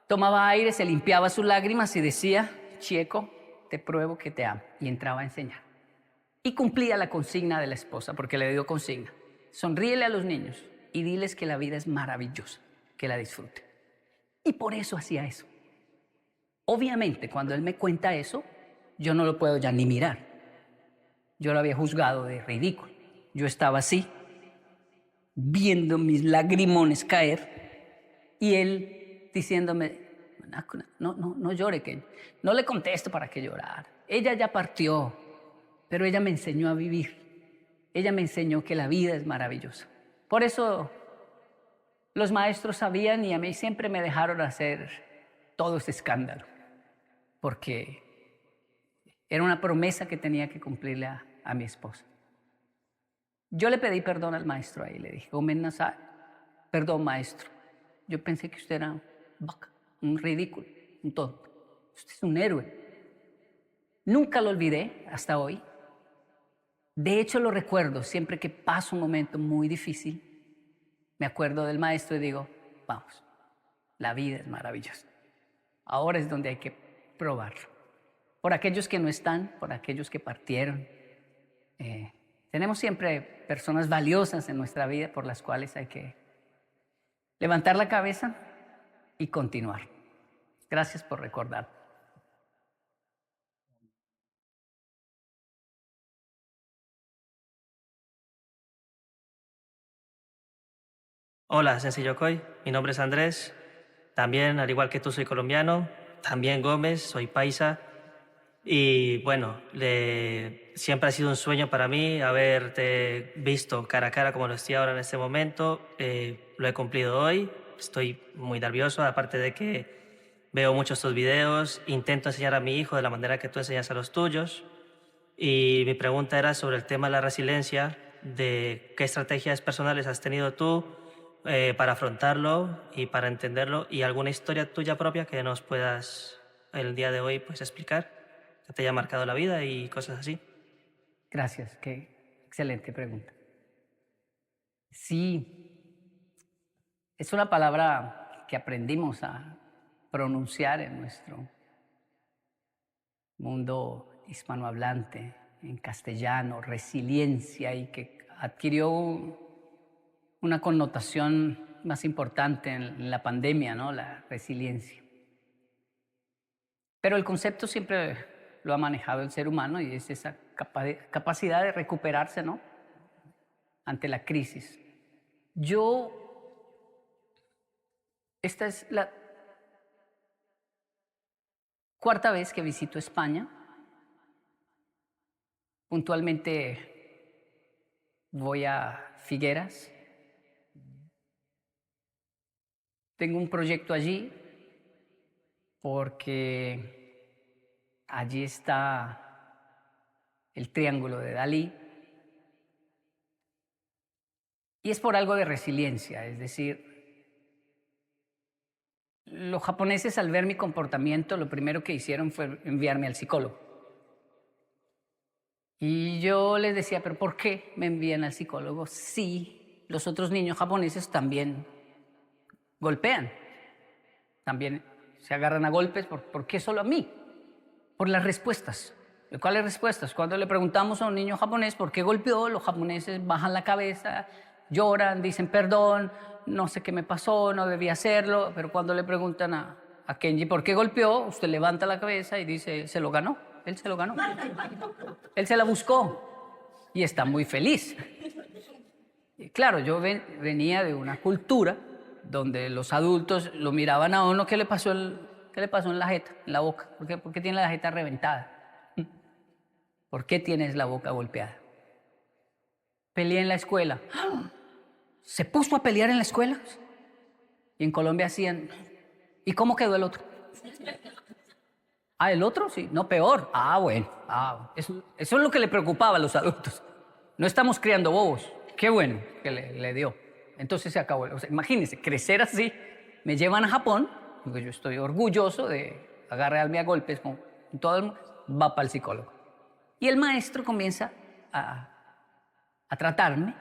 tomaba aire, se limpiaba sus lágrimas y decía, Chieco, te pruebo que te amo. Y entraba a enseñar. Y cumplía la consigna de la esposa, porque le dio consigna. Sonríele a los niños y diles que la vida es maravillosa, que la disfruten. Y por eso hacía eso. Obviamente, cuando él me cuenta eso, yo no lo puedo ya ni mirar. Yo lo había juzgado de ridículo. Yo estaba así, viendo mis lagrimones caer, y él diciéndome, no llore, que no le contesto para que llorar. Ella ya partió, pero ella me enseñó a vivir. Ella me enseñó que la vida es maravillosa. Por eso los maestros sabían y a mí siempre me dejaron hacer todo ese escándalo, porque era una promesa que tenía que cumplirle a mi esposa. Yo le pedí perdón al maestro ahí, le dije, Gomen nasai, perdón maestro, yo pensé que usted era un ridículo, un tonto, usted es un héroe. Nunca lo olvidé hasta hoy. De hecho lo recuerdo siempre que paso un momento muy difícil, me acuerdo del maestro y digo, vamos, la vida es maravillosa. Ahora es donde hay que probarlo. Por aquellos que no están, por aquellos que partieron. Tenemos siempre personas valiosas en nuestra vida por las cuales hay que levantar la cabeza y continuar. Gracias por recordar. Hola, Sensei Yokoi. Mi nombre es Andrés. También, al igual que tú, soy colombiano, también Gómez, soy paisa. Y bueno, siempre ha sido un sueño para mí haberte visto cara a cara como lo estoy ahora en este momento. Lo he cumplido hoy, estoy muy nervioso, aparte de que veo muchos tus videos, intento enseñar a mi hijo de la manera que tú enseñas a los tuyos. Y mi pregunta era sobre el tema de la resiliencia, de qué estrategias personales has tenido tú para afrontarlo y para entenderlo, y alguna historia tuya propia que nos puedas el día de hoy pues explicar, que te haya marcado la vida y cosas así. Gracias, qué excelente pregunta. Sí, es una palabra que aprendimos a pronunciar en nuestro mundo hispanohablante, en castellano, resiliencia, y que adquirió una connotación más importante en la pandemia, ¿no? La resiliencia. Pero el concepto siempre lo ha manejado el ser humano y es esa capacidad de recuperarse, ¿no? Ante la crisis. Esta es la cuarta vez que visito España. Puntualmente voy a Figueras. Tengo un proyecto allí porque allí está el Triángulo de Dalí. Y es por algo de resiliencia, es decir, los japoneses al ver mi comportamiento lo primero que hicieron fue enviarme al psicólogo. Y yo les decía, ¿pero por qué me envían al psicólogo si los otros niños japoneses también golpean? También se agarran a golpes, ¿por qué solo a mí? Por las respuestas. ¿Cuáles respuestas? Cuando le preguntamos a un niño japonés por qué golpeó, los japoneses bajan la cabeza, lloran, dicen perdón, no sé qué me pasó, no debía hacerlo. Pero cuando le preguntan a Kenji por qué golpeó, usted levanta la cabeza y dice, se lo ganó, él se lo ganó. Él se la buscó y está muy feliz. Y claro, yo venía de una cultura donde los adultos lo miraban a uno, ¿qué le pasó en la jeta, en la boca? ¿Por qué tiene la jeta reventada? ¿Por qué tienes la boca golpeada? Peleé en la escuela. ¿Se puso a pelear en la escuela? Y en Colombia hacían, ¿y cómo quedó el otro? Ah, ¿el otro? Sí, no, peor. Ah, bueno. Eso es lo que le preocupaba a los adultos. No estamos criando bobos. Qué bueno que le dio. Entonces se acabó. O sea, imagínense, crecer así. Me llevan a Japón, porque yo estoy orgulloso de agarrarme a golpes con todo el mundo. Va para el psicólogo. Y el maestro comienza a tratarme.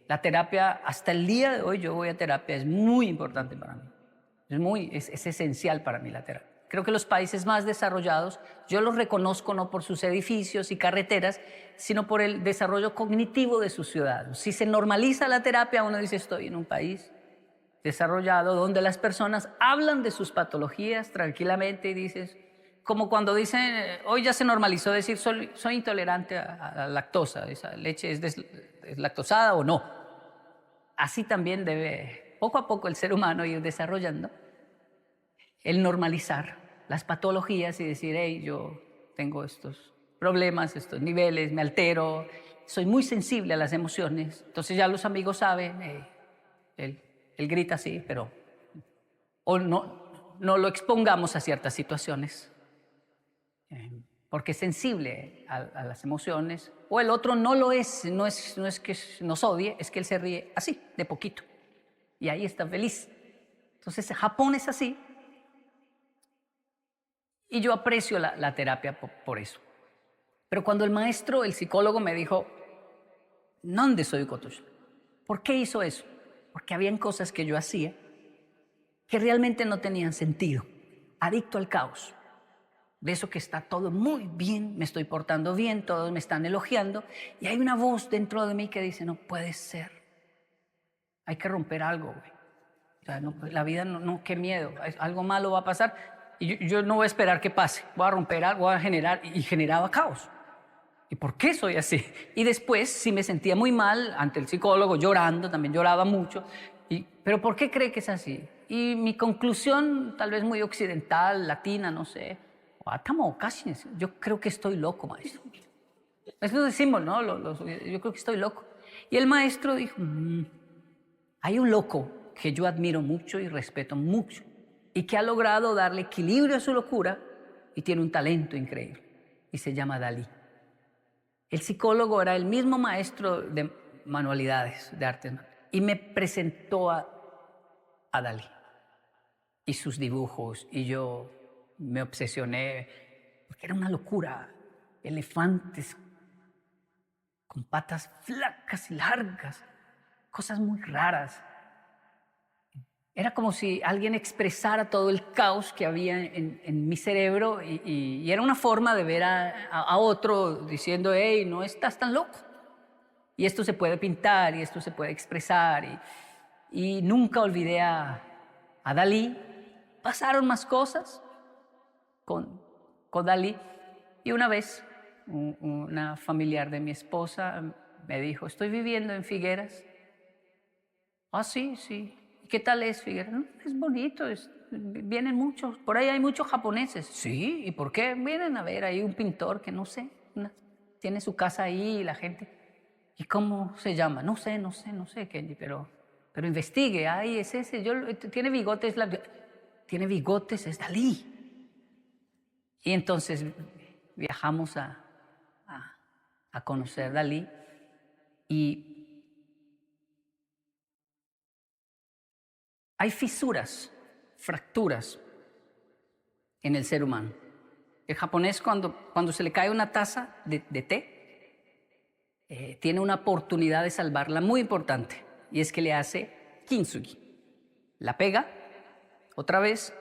La terapia, hasta el día de hoy yo voy a terapia, es muy importante para mí. Es esencial para mí la terapia. Creo que los países más desarrollados, yo los reconozco no por sus edificios y carreteras, sino por el desarrollo cognitivo de sus ciudadanos. Si se normaliza la terapia, uno dice, estoy en un país desarrollado donde las personas hablan de sus patologías tranquilamente y dices, como cuando dicen, hoy ya se normalizó decir, soy intolerante a la lactosa, esa leche es lactosada o no. Así también debe, poco a poco, el ser humano ir desarrollando el normalizar las patologías y decir, hey, yo tengo estos problemas, estos niveles, me altero, soy muy sensible a las emociones. Entonces ya los amigos saben, él grita así, pero o no lo expongamos a ciertas situaciones, porque es sensible a las emociones, o el otro no lo es, no es que nos odie, es que él se ríe así, de poquito, y ahí está feliz. Entonces Japón es así, y yo aprecio la terapia por eso. Pero cuando el maestro, el psicólogo me dijo, ¿dónde soy Kotosh? ¿Por qué hizo eso? Porque habían cosas que yo hacía que realmente no tenían sentido. Adicto al caos. De eso que está todo muy bien, me estoy portando bien, todos me están elogiando, y hay una voz dentro de mí que dice, no puede ser. Hay que romper algo, güey. O sea, no, la vida, no, qué miedo, algo malo va a pasar. Y yo no voy a esperar que pase, voy a romper algo, voy a generar, y generaba caos. ¿Y por qué soy así? Y después sí me sentía muy mal ante el psicólogo, llorando, también lloraba mucho. ¿Pero por qué cree que es así? Y mi conclusión, tal vez muy occidental, latina, no sé, yo creo que estoy loco, maestro. Eso decimos, ¿no? Yo creo que estoy loco. Y el maestro dijo, hay un loco que yo admiro mucho y respeto mucho y que ha logrado darle equilibrio a su locura y tiene un talento increíble. Y se llama Dalí. El psicólogo era el mismo maestro de manualidades, de artes, y me presentó a Dalí y sus dibujos, y yo me obsesioné, porque era una locura. Elefantes con patas flacas y largas, cosas muy raras. Era como si alguien expresara todo el caos que había en mi cerebro y era una forma de ver a otro diciendo, hey, no estás tan loco. Y esto se puede pintar y esto se puede expresar. Y nunca olvidé a Dalí. Pasaron más cosas con Dalí. Y una vez una familiar de mi esposa me dijo, estoy viviendo en Figueras. Ah, sí, sí. ¿Qué tal es Figueras? No, es bonito, vienen muchos, por ahí hay muchos japoneses. Sí, ¿y por qué? Vienen a ver, hay un pintor que no sé, tiene su casa ahí y la gente. ¿Y cómo se llama? No sé, Kenji, pero investigue, ay, es ese, tiene bigotes, es Dalí. Y entonces viajamos a conocer Dalí y hay fisuras, fracturas en el ser humano. El japonés cuando se le cae una taza de té, tiene una oportunidad de salvarla muy importante, y es que le hace kintsugi. La pega otra vez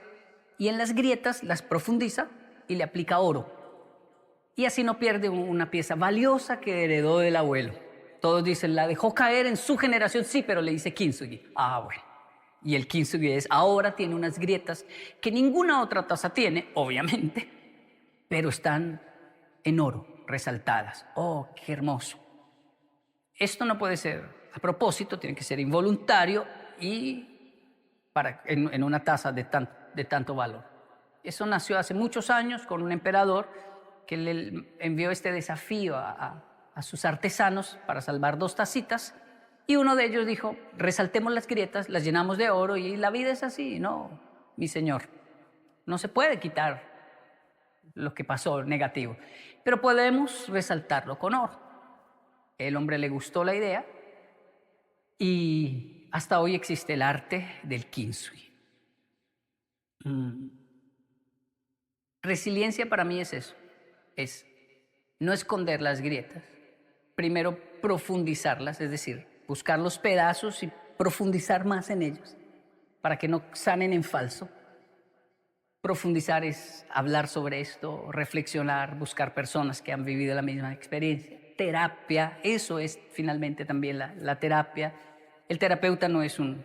y en las grietas las profundiza y le aplica oro. Y así no pierde una pieza valiosa que heredó del abuelo. Todos dicen, la dejó caer en su generación, sí, pero le dice kintsugi. Ah, bueno. Y el kintsugi ahora tiene unas grietas que ninguna otra taza tiene, obviamente, pero están en oro, resaltadas. ¡Oh, qué hermoso! Esto no puede ser a propósito, tiene que ser involuntario y en una taza de tanto valor. Eso nació hace muchos años con un emperador que le envió este desafío a sus artesanos para salvar 2 tacitas, y uno de ellos dijo, resaltemos las grietas, las llenamos de oro y la vida es así. No, mi señor, no se puede quitar lo que pasó negativo, pero podemos resaltarlo con oro. El hombre le gustó la idea y hasta hoy existe el arte del kintsugi. Resiliencia para mí es eso, es no esconder las grietas, primero profundizarlas, es decir, buscar los pedazos y profundizar más en ellos para que no sanen en falso. Profundizar es hablar sobre esto, reflexionar, buscar personas que han vivido la misma experiencia. Terapia, eso es finalmente también la terapia. El terapeuta no es un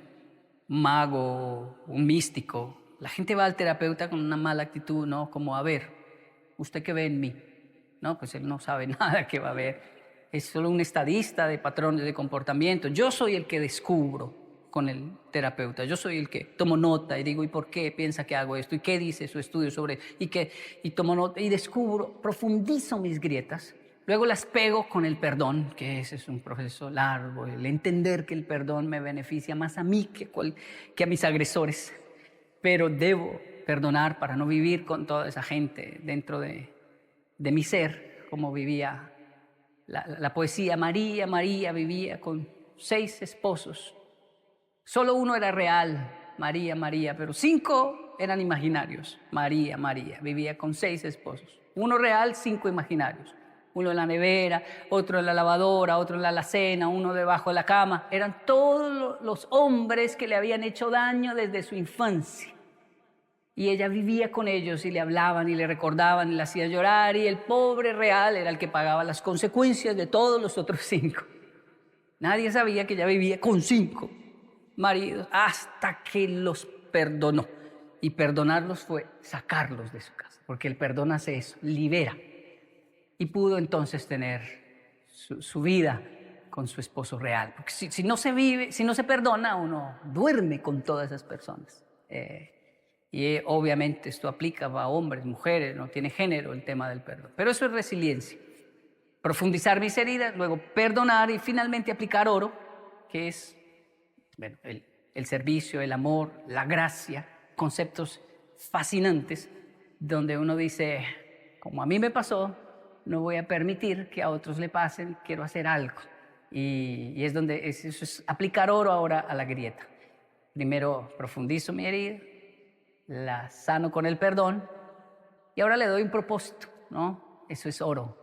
mago, un místico. La gente va al terapeuta con una mala actitud, ¿no? Como, a ver, ¿usted qué ve en mí? No, pues él no sabe nada que va a ver. Es solo un estadista de patrones de comportamiento. Yo soy el que descubro con el terapeuta. Yo soy el que tomo nota y digo, ¿y por qué piensa que hago esto? ¿Y qué dice su estudio sobre? Y tomo nota y descubro, profundizo mis grietas. Luego las pego con el perdón, que ese es un proceso largo, el entender que el perdón me beneficia más a mí que a mis agresores. Pero debo perdonar para no vivir con toda esa gente dentro de mi ser, como vivía la poesía. María vivía con 6 esposos. Solo uno era real, María, pero 5 eran imaginarios. María vivía con 6 esposos. Uno real, 5 imaginarios. Uno en la nevera, otro en la lavadora, otro en la alacena, uno debajo de la cama. Eran todos los hombres que le habían hecho daño desde su infancia. Y ella vivía con ellos y le hablaban y le recordaban y le hacían llorar, y el pobre real era el que pagaba las consecuencias de todos los otros 5. Nadie sabía que ella vivía con 5 maridos hasta que los perdonó. Y perdonarlos fue sacarlos de su casa, porque el perdón hace eso, libera. Y pudo entonces tener su vida con su esposo real. Porque si no se vive, si no se perdona, uno duerme con todas esas personas. Obviamente esto aplica a hombres, mujeres, no tiene género el tema del perdón. Pero eso es resiliencia. Profundizar mis heridas, luego perdonar y finalmente aplicar oro, que es bueno, el servicio, el amor, la gracia, conceptos fascinantes, donde uno dice, como a mí me pasó, no voy a permitir que a otros le pasen, quiero hacer algo. Y es donde eso es aplicar oro ahora a la grieta. Primero profundizo mi herida, la sano con el perdón y ahora le doy un propósito, ¿no? Eso es oro,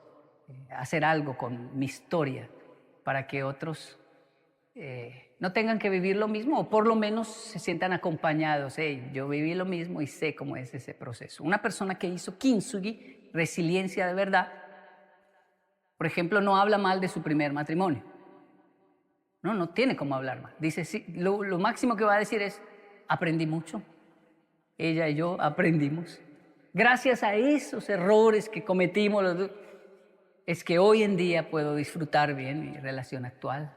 hacer algo con mi historia para que otros no tengan que vivir lo mismo o por lo menos se sientan acompañados. Hey, yo viví lo mismo y sé cómo es ese proceso. Una persona que hizo kintsugi, resiliencia de verdad, por ejemplo, no habla mal de su primer matrimonio. No tiene cómo hablar mal. Dice, sí, lo máximo que va a decir es, aprendí mucho. Ella y yo aprendimos. Gracias a esos errores que cometimos los dos, es que hoy en día puedo disfrutar bien mi relación actual.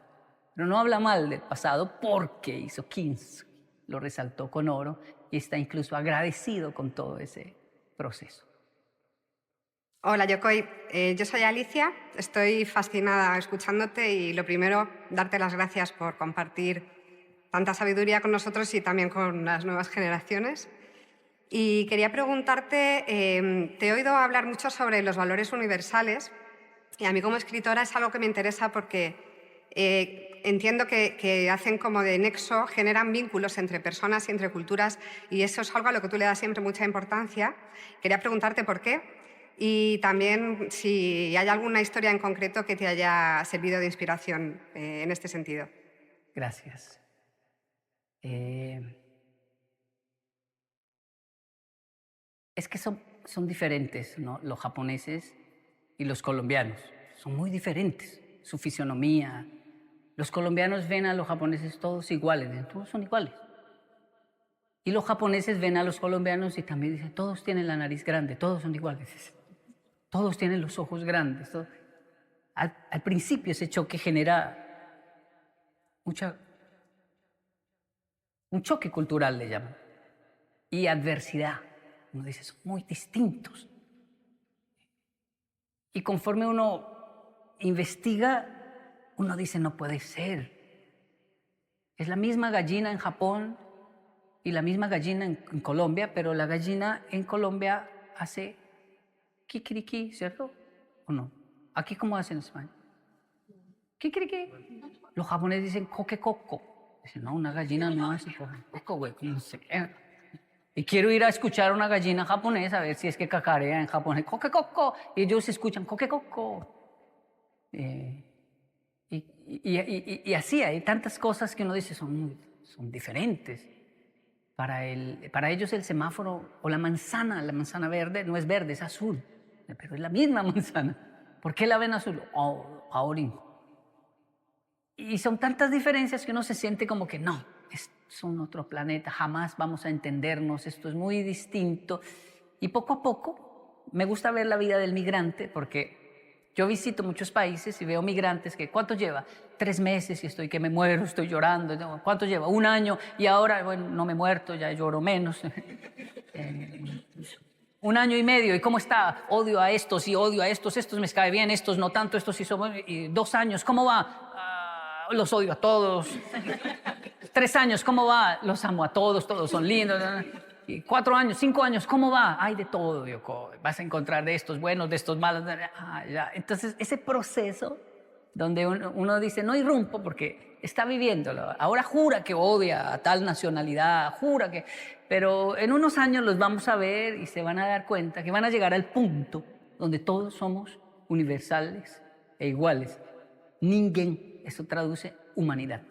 Pero no habla mal del pasado porque hizo kintsugi, lo resaltó con oro y está incluso agradecido con todo ese proceso. Hola, Yokoi. Yo soy Alicia, estoy fascinada escuchándote y lo primero, darte las gracias por compartir tanta sabiduría con nosotros y también con las nuevas generaciones. Y quería preguntarte, te he oído hablar mucho sobre los valores universales y a mí como escritora es algo que me interesa porque entiendo que hacen como de nexo, generan vínculos entre personas y entre culturas y eso es algo a lo que tú le das siempre mucha importancia. Quería preguntarte por qué. Y también si hay alguna historia en concreto que te haya servido de inspiración en este sentido. Gracias. Es que son diferentes, ¿no? Los japoneses y los colombianos. Son muy diferentes. Su fisionomía. Los colombianos ven a los japoneses todos iguales, todos son iguales. Y los japoneses ven a los colombianos y también dicen, todos tienen la nariz grande, todos son iguales. Todos tienen los ojos grandes. Al principio ese choque genera un choque cultural, le llaman, y adversidad. Uno dice, son muy distintos. Y conforme uno investiga, uno dice, no puede ser. Es la misma gallina en Japón y la misma gallina en Colombia, pero la gallina en Colombia hace kikiriki, ¿cierto? ¿O no? ¿Aquí cómo hacen en España? Kikiriki. Los japoneses dicen coquecoco. Dicen, no, una gallina no hace coquecoco, güey, ¿cómo se llama? Y quiero ir a escuchar a una gallina japonesa a ver si es que cacarea en japonés. Coquecoco. Y ellos escuchan coquecoco. Y así hay tantas cosas que uno dice son diferentes. Para ellos el semáforo o la manzana verde no es verde, es azul. Pero es la misma manzana. ¿Por qué la ven azul? Ahora. Y son tantas diferencias que uno se siente como que no, son otro planeta, jamás vamos a entendernos, esto es muy distinto. Y poco a poco me gusta ver la vida del migrante porque yo visito muchos países y veo migrantes que ¿cuánto lleva? 3 meses y estoy que me muero, estoy llorando. ¿Cuánto lleva? 1 año y ahora, bueno, no me he muerto, ya lloro menos. 1 año y medio, ¿y cómo está? Odio a estos y odio a estos me cae bien, estos no tanto, estos sí son... Y 2 años, ¿cómo va? Los odio a todos. 3 años, ¿cómo va? Los amo a todos, todos son lindos. Y 4 años, 5 años, ¿cómo va? Hay de todo, Yoko. Vas a encontrar de estos buenos, de estos malos. Ya. Entonces, ese proceso donde uno dice, no irrumpo porque está viviéndolo. Ahora jura que odia a tal nacionalidad, jura que... Pero en unos años los vamos a ver y se van a dar cuenta que van a llegar al punto donde todos somos universales e iguales. Ningen, eso traduce humanidad.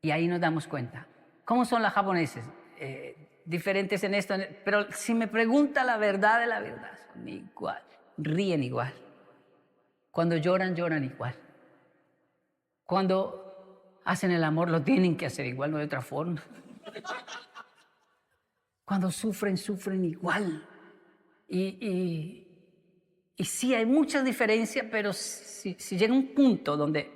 Y ahí nos damos cuenta. ¿Cómo son las japoneses? Diferentes en esto, pero si me pregunta la verdad de la verdad, son igual, ríen igual. Cuando lloran, lloran igual. Cuando hacen el amor, lo tienen que hacer igual, no de otra forma. Cuando sufren, sufren igual. Y sí, hay muchas diferencias, pero si llega un punto donde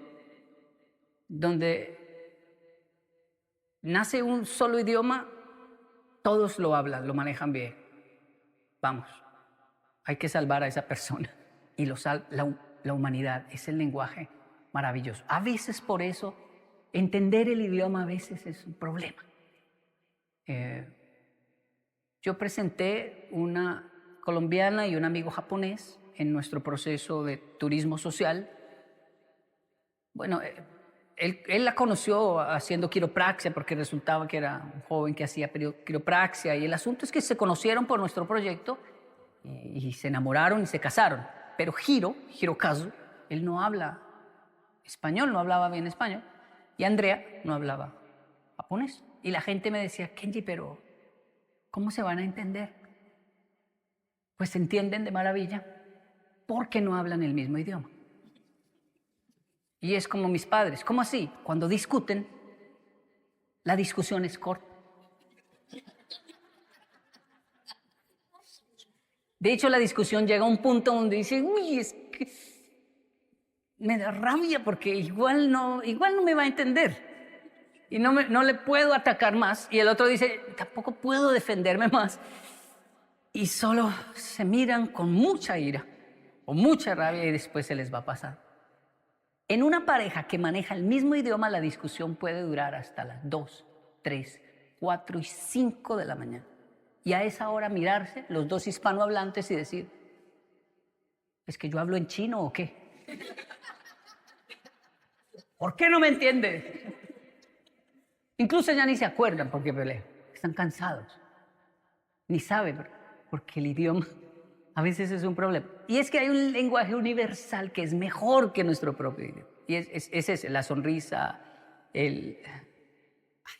nace un solo idioma, Todos lo hablan, lo manejan bien. Vamos, hay que salvar a esa persona. Y la humanidad es el lenguaje maravilloso. A veces por eso, entender el idioma a veces es un problema. Yo presenté una colombiana y un amigo japonés en nuestro proceso de turismo social. Bueno, él la conoció haciendo quiropraxia porque resultaba que era un joven que hacía quiropraxia, y el asunto es que se conocieron por nuestro proyecto y se enamoraron y se casaron. Pero Hirokazu, él no habla español, no hablaba bien español, y Andrea no hablaba japonés. Y la gente me decía, Kenji, pero ¿cómo se van a entender? Pues se entienden de maravilla porque no hablan el mismo idioma. Y es como mis padres. ¿Cómo así? Cuando discuten, la discusión es corta. De hecho, la discusión llega a un punto donde dicen, uy, es que me da rabia porque igual no me va a entender. Y no le puedo atacar más. Y el otro dice, tampoco puedo defenderme más. Y solo se miran con mucha ira o mucha rabia y después se les va a pasar. En una pareja que maneja el mismo idioma, la discusión puede durar hasta las 2, 3, 4 y 5 de la mañana. Y a esa hora mirarse, los dos hispanohablantes, y decir, ¿es que yo hablo en chino o qué? ¿Por qué no me entiende? Incluso ya ni se acuerdan porque pelean, están cansados. Ni saben, porque el idioma a veces es un problema. Y es que hay un lenguaje universal que es mejor que nuestro propio idioma. Y es ese, la sonrisa,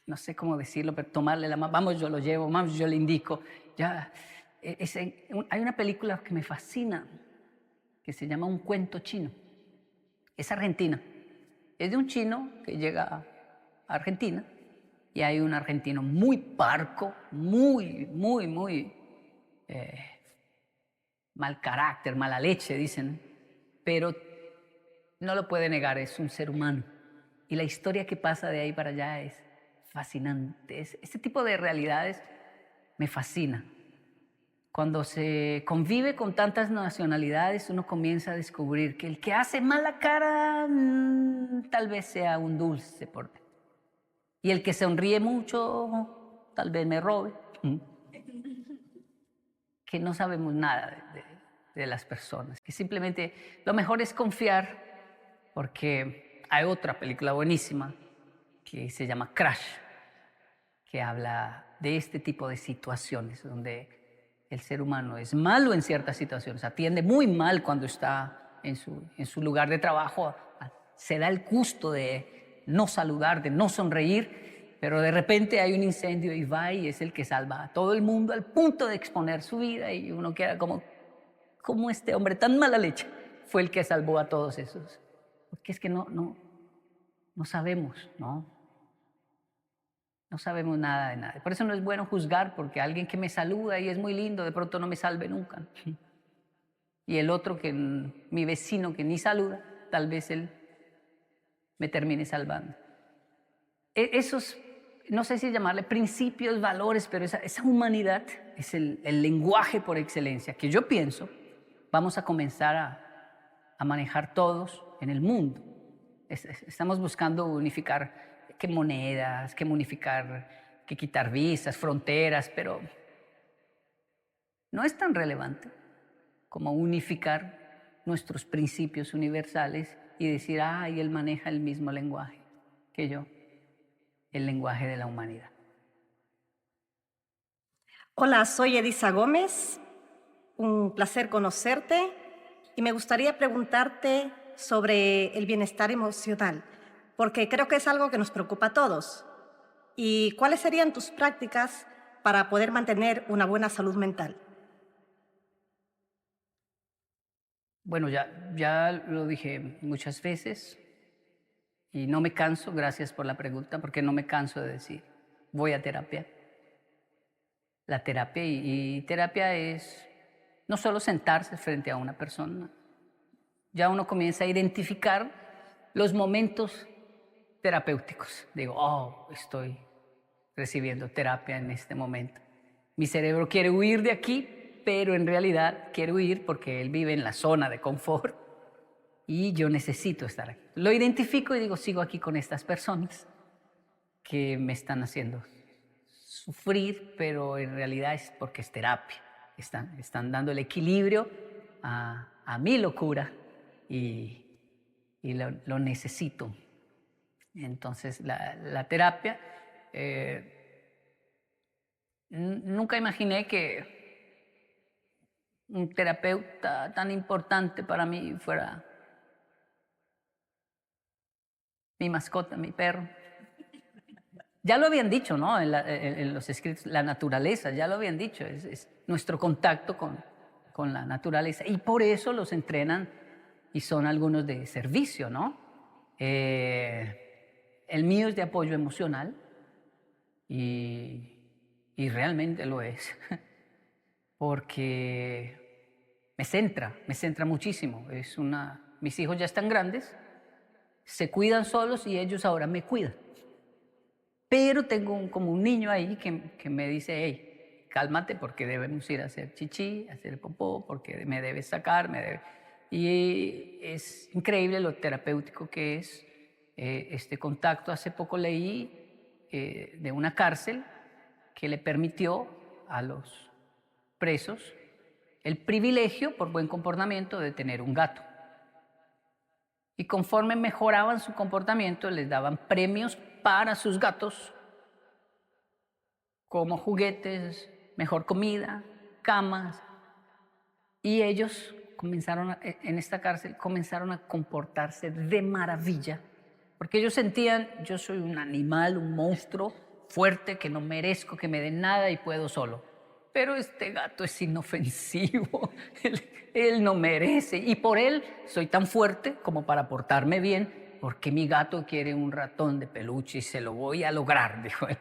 no sé cómo decirlo, pero tomarle la mano, vamos, yo lo llevo, vamos, yo le indico. Ya, hay una película que me fascina, que se llama Un cuento chino. Es argentina. Es de un chino que llega a Argentina y hay un argentino muy parco, muy mal carácter, mala leche, dicen, pero no lo puede negar, es un ser humano. Y la historia que pasa de ahí para allá es fascinante. Este tipo de realidades me fascina. Cuando se convive con tantas nacionalidades, uno comienza a descubrir que el que hace mala cara tal vez sea un dulce por dentro. Y el que sonríe mucho tal vez me robe. Que no sabemos nada de las personas. Que simplemente lo mejor es confiar, porque hay otra película buenísima que se llama Crash, que habla de este tipo de situaciones donde el ser humano es malo en ciertas situaciones, atiende muy mal cuando está en su lugar de trabajo, se da el gusto de no saludar, de no sonreír, pero de repente hay un incendio y va y es el que salva a todo el mundo al punto de exponer su vida, y uno queda como este hombre tan mala leche fue el que salvó a todos esos. Porque es que no sabemos, ¿no? No sabemos nada de nada. Por eso no es bueno juzgar, porque alguien que me saluda y es muy lindo, de pronto no me salve nunca. Y el otro, mi vecino que ni saluda, tal vez él me termine salvando. Esos, no sé si llamarle principios, valores, pero esa humanidad es el lenguaje por excelencia que yo pienso vamos a comenzar a manejar todos en el mundo. Estamos buscando unificar qué monedas, qué unificar, qué quitar visas, fronteras, pero no es tan relevante como unificar nuestros principios universales y decir, y él maneja el mismo lenguaje que yo, el lenguaje de la humanidad. Hola, soy Elisa Gómez, un placer conocerte y me gustaría preguntarte sobre el bienestar emocional, porque creo que es algo que nos preocupa a todos. ¿Y cuáles serían tus prácticas para poder mantener una buena salud mental? Bueno, ya lo dije muchas veces y no me canso, gracias por la pregunta, porque no me canso de decir, voy a terapia. La terapia y terapia es no solo sentarse frente a una persona, ya uno comienza a identificar los momentos terapéuticos. Digo, estoy recibiendo terapia en este momento. Mi cerebro quiere huir de aquí, pero en realidad quiere huir porque él vive en la zona de confort y yo necesito estar aquí. Lo identifico y digo, sigo aquí con estas personas que me están haciendo sufrir, pero en realidad es porque es terapia. Están dando el equilibrio a mi locura y lo necesito. Entonces, la terapia, nunca imaginé que un terapeuta tan importante para mí fuera mi mascota, mi perro. Ya lo habían dicho, ¿no? En los escritos, la naturaleza, ya lo habían dicho, es nuestro contacto con la naturaleza. Y por eso los entrenan y son algunos de servicio, ¿no? El mío es de apoyo emocional y realmente lo es, porque me centra muchísimo. Mis hijos ya están grandes, se cuidan solos y ellos ahora me cuidan. Pero tengo como un niño ahí que me dice, hey, cálmate porque debemos ir a hacer chichi, a hacer popó, porque me debes sacar, Y es increíble lo terapéutico que es este contacto. Hace poco leí de una cárcel que le permitió a los presos el privilegio, por buen comportamiento, de tener un gato. Y conforme mejoraban su comportamiento, les daban premios para sus gatos, como juguetes, mejor comida, camas. Y ellos en esta cárcel comenzaron a comportarse de maravilla, porque ellos sentían, yo soy un animal, un monstruo fuerte, que no merezco que me den nada y puedo solo. Pero este gato es inofensivo, él no merece. Y por él soy tan fuerte como para portarme bien, porque mi gato quiere un ratón de peluche y se lo voy a lograr, dijo él.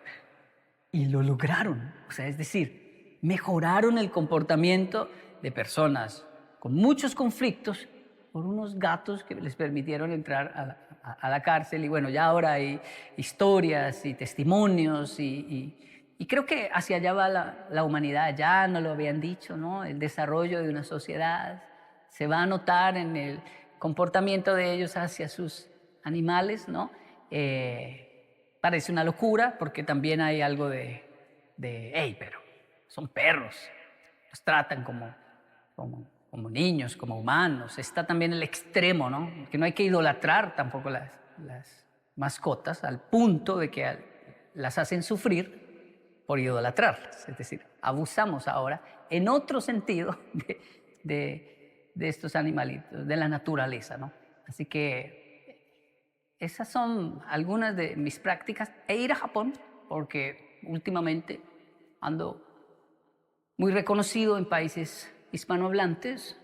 Y lo lograron. O sea, es decir, mejoraron el comportamiento de personas con muchos conflictos por unos gatos que les permitieron entrar a la cárcel. Y bueno, ya ahora hay historias y testimonios y creo que hacia allá va la humanidad. Ya no lo habían dicho, ¿no? El desarrollo de una sociedad se va a notar en el comportamiento de ellos hacia sus animales, ¿no? Parece una locura porque también hay algo de hey, pero son perros, los tratan como niños, como humanos. Está también el extremo, ¿no? Que no hay que idolatrar tampoco las mascotas al punto de que las hacen sufrir por idolatrarlas. Es decir, abusamos ahora en otro sentido de estos animalitos, de la naturaleza, ¿no? Así que esas son algunas de mis prácticas. E ir a Japón, porque últimamente ando muy reconocido en países hispanohablantes.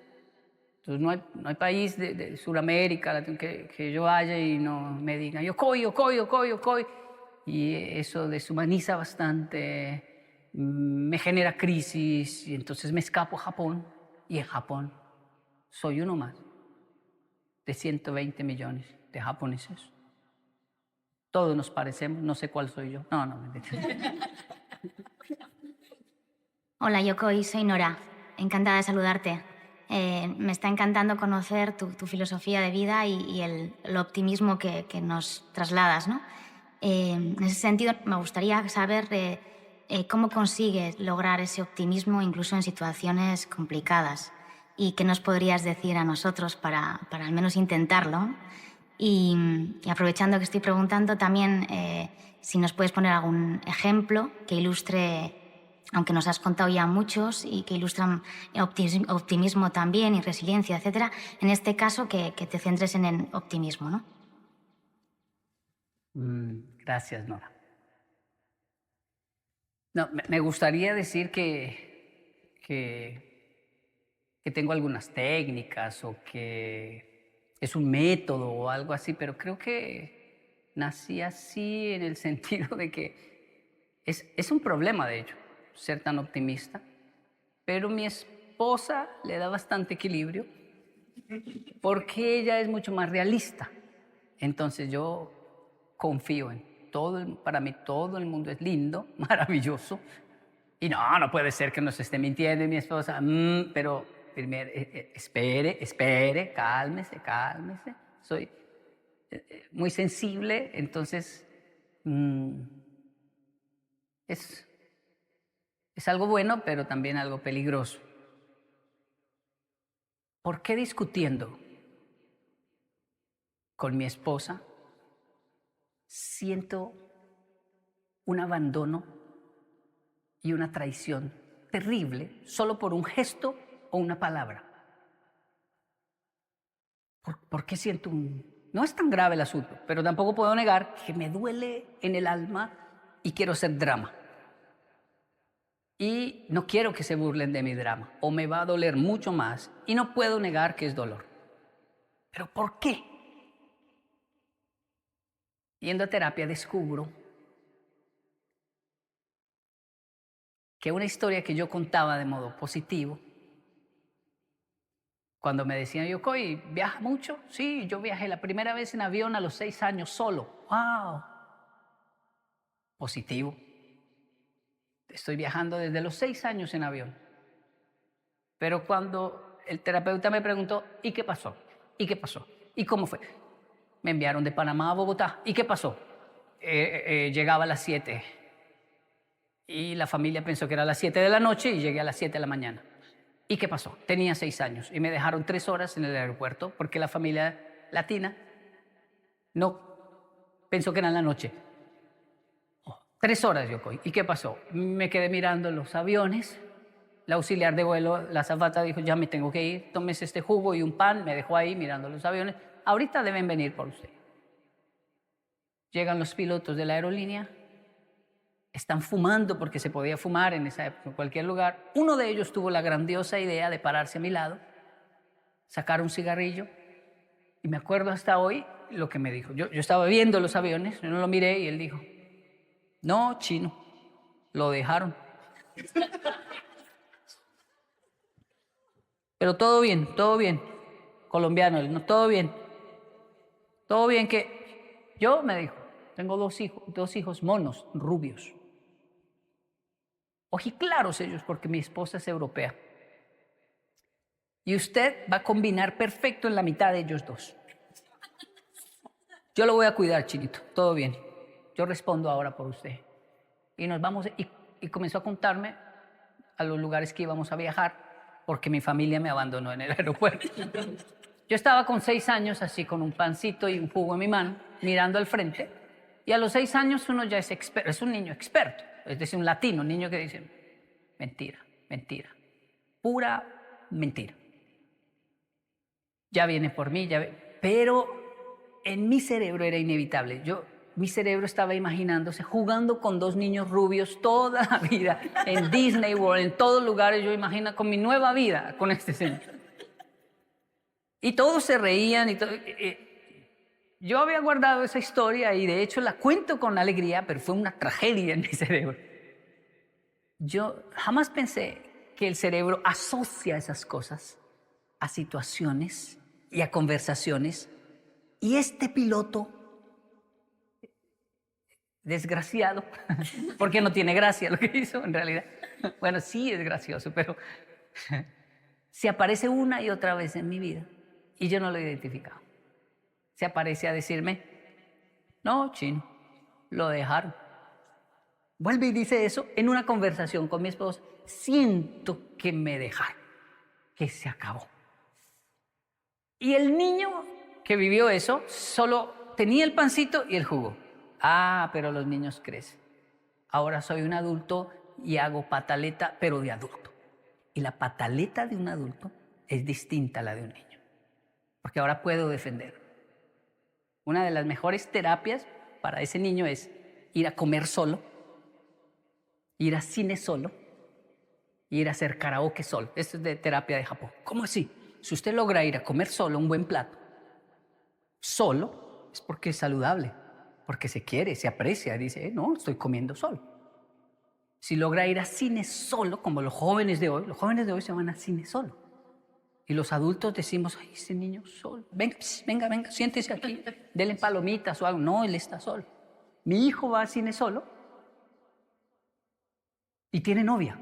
Entonces no hay país de Sudamérica que yo vaya y no me digan Yokoi. Y eso deshumaniza bastante, me genera crisis y entonces me escapo a Japón. Y en Japón soy uno más de 120 millones de japoneses. Todos nos parecemos, no sé cuál soy yo. No, mentira. Hola Yokoi, soy Nora. Encantada de saludarte. Me está encantando conocer tu filosofía de vida y el optimismo que nos trasladas, ¿no? En ese sentido, me gustaría saber cómo consigues lograr ese optimismo incluso en situaciones complicadas y qué nos podrías decir a nosotros para al menos intentarlo. Y aprovechando que estoy preguntando también si nos puedes poner algún ejemplo que ilustre, aunque nos has contado ya muchos y que ilustran optimismo también y resiliencia, etcétera. En este caso, que te centres en el optimismo, ¿no? Gracias, Nora. No, me gustaría decir que tengo algunas técnicas o que es un método o algo así, pero creo que nací así en el sentido de que es un problema, de hecho, ser tan optimista, pero mi esposa le da bastante equilibrio porque ella es mucho más realista. Entonces yo confío en para mí todo el mundo es lindo, maravilloso, Y no puede ser que nos esté mintiendo y mi esposa, pero primero, espere, cálmese. Soy muy sensible, entonces es algo bueno, pero también algo peligroso. ¿Por qué discutiendo con mi esposa siento un abandono y una traición terrible solo por un gesto o una palabra? ¿Por qué siento No es tan grave el asunto, pero tampoco puedo negar que me duele en el alma y quiero hacer drama. Y no quiero que se burlen de mi drama, o me va a doler mucho más, y no puedo negar que es dolor. ¿Pero por qué? Yendo a terapia descubro que una historia que yo contaba de modo positivo, cuando me decían, Yokoi, ¿viaja mucho? Sí, yo viajé la primera vez en avión a los 6 años solo. ¡Wow! Positivo. Estoy viajando desde los 6 años en avión. Pero cuando el terapeuta me preguntó, ¿y qué pasó? ¿Y qué pasó? ¿Y cómo fue? Me enviaron de Panamá a Bogotá. ¿Y qué pasó? Llegaba a las 7. Y la familia pensó que era a las 7 de la noche y llegué a las 7 de la mañana. ¿Y qué pasó? Tenía 6 años y me dejaron 3 horas en el aeropuerto porque la familia latina no pensó que era en la noche. 3 horas, Yokoi. ¿Y qué pasó? Me quedé mirando los aviones. La auxiliar de vuelo, la azafata, dijo, ya me tengo que ir, tómese este jugo y un pan. Me dejó ahí mirando los aviones. Ahorita deben venir por usted. Llegan los pilotos de la aerolínea. Están fumando porque se podía fumar en esa época, en cualquier lugar. Uno de ellos tuvo la grandiosa idea de pararse a mi lado, sacar un cigarrillo. Y me acuerdo hasta hoy lo que me dijo. Yo estaba viendo los aviones, yo no lo miré y él dijo, no, chino, lo dejaron. Pero todo bien, colombiano, no, todo bien que yo, me dijo, tengo 2 hijos monos, rubios. Ojiclaros ellos porque mi esposa es europea. Y usted va a combinar perfecto en la mitad de ellos 2. Yo lo voy a cuidar, chinito, todo bien. Yo respondo ahora por usted. Y nos vamos, y comenzó a contarme a los lugares que íbamos a viajar, porque mi familia me abandonó en el aeropuerto. Yo estaba con 6 años, así con un pancito y un jugo en mi mano, mirando al frente, y a los 6 años uno ya es experto, es un niño experto, es decir, un latino, un niño que dice, mentira, pura mentira. Ya viene por mí, pero en mi cerebro era inevitable. Mi cerebro estaba imaginándose jugando con 2 niños rubios toda la vida, en Disney World, en todos lugares. Yo imagino con mi nueva vida, con este señor. Y todos se reían. Yo había guardado esa historia y de hecho la cuento con alegría, pero fue una tragedia en mi cerebro. Yo jamás pensé que el cerebro asocia esas cosas a situaciones y a conversaciones. Y este piloto, desgraciado, porque no tiene gracia lo que hizo en realidad. Bueno, sí es gracioso, pero se aparece una y otra vez en mi vida y yo no lo he identificado. Se aparece a decirme, no, chino, lo dejaron. Vuelve y dice eso en una conversación con mi esposa. Siento que me dejaron, que se acabó. Y el niño que vivió eso solo tenía el pancito y el jugo. Ah, pero los niños crecen. Ahora soy un adulto y hago pataleta, pero de adulto. Y la pataleta de un adulto es distinta a la de un niño. Porque ahora puedo defender. Una de las mejores terapias para ese niño es ir a comer solo, ir a cine solo, ir a hacer karaoke solo. Esto es de terapia de Japón. ¿Cómo así? Si usted logra ir a comer solo un buen plato, solo, es porque es saludable. Porque se quiere, se aprecia, dice, no, estoy comiendo solo. Si logra ir a cine solo, como los jóvenes de hoy se van a cine solo. Y los adultos decimos, ay, ese niño solo, venga, siéntese aquí, denle palomitas o algo. No, él está solo. Mi hijo va a cine solo Y tiene novia.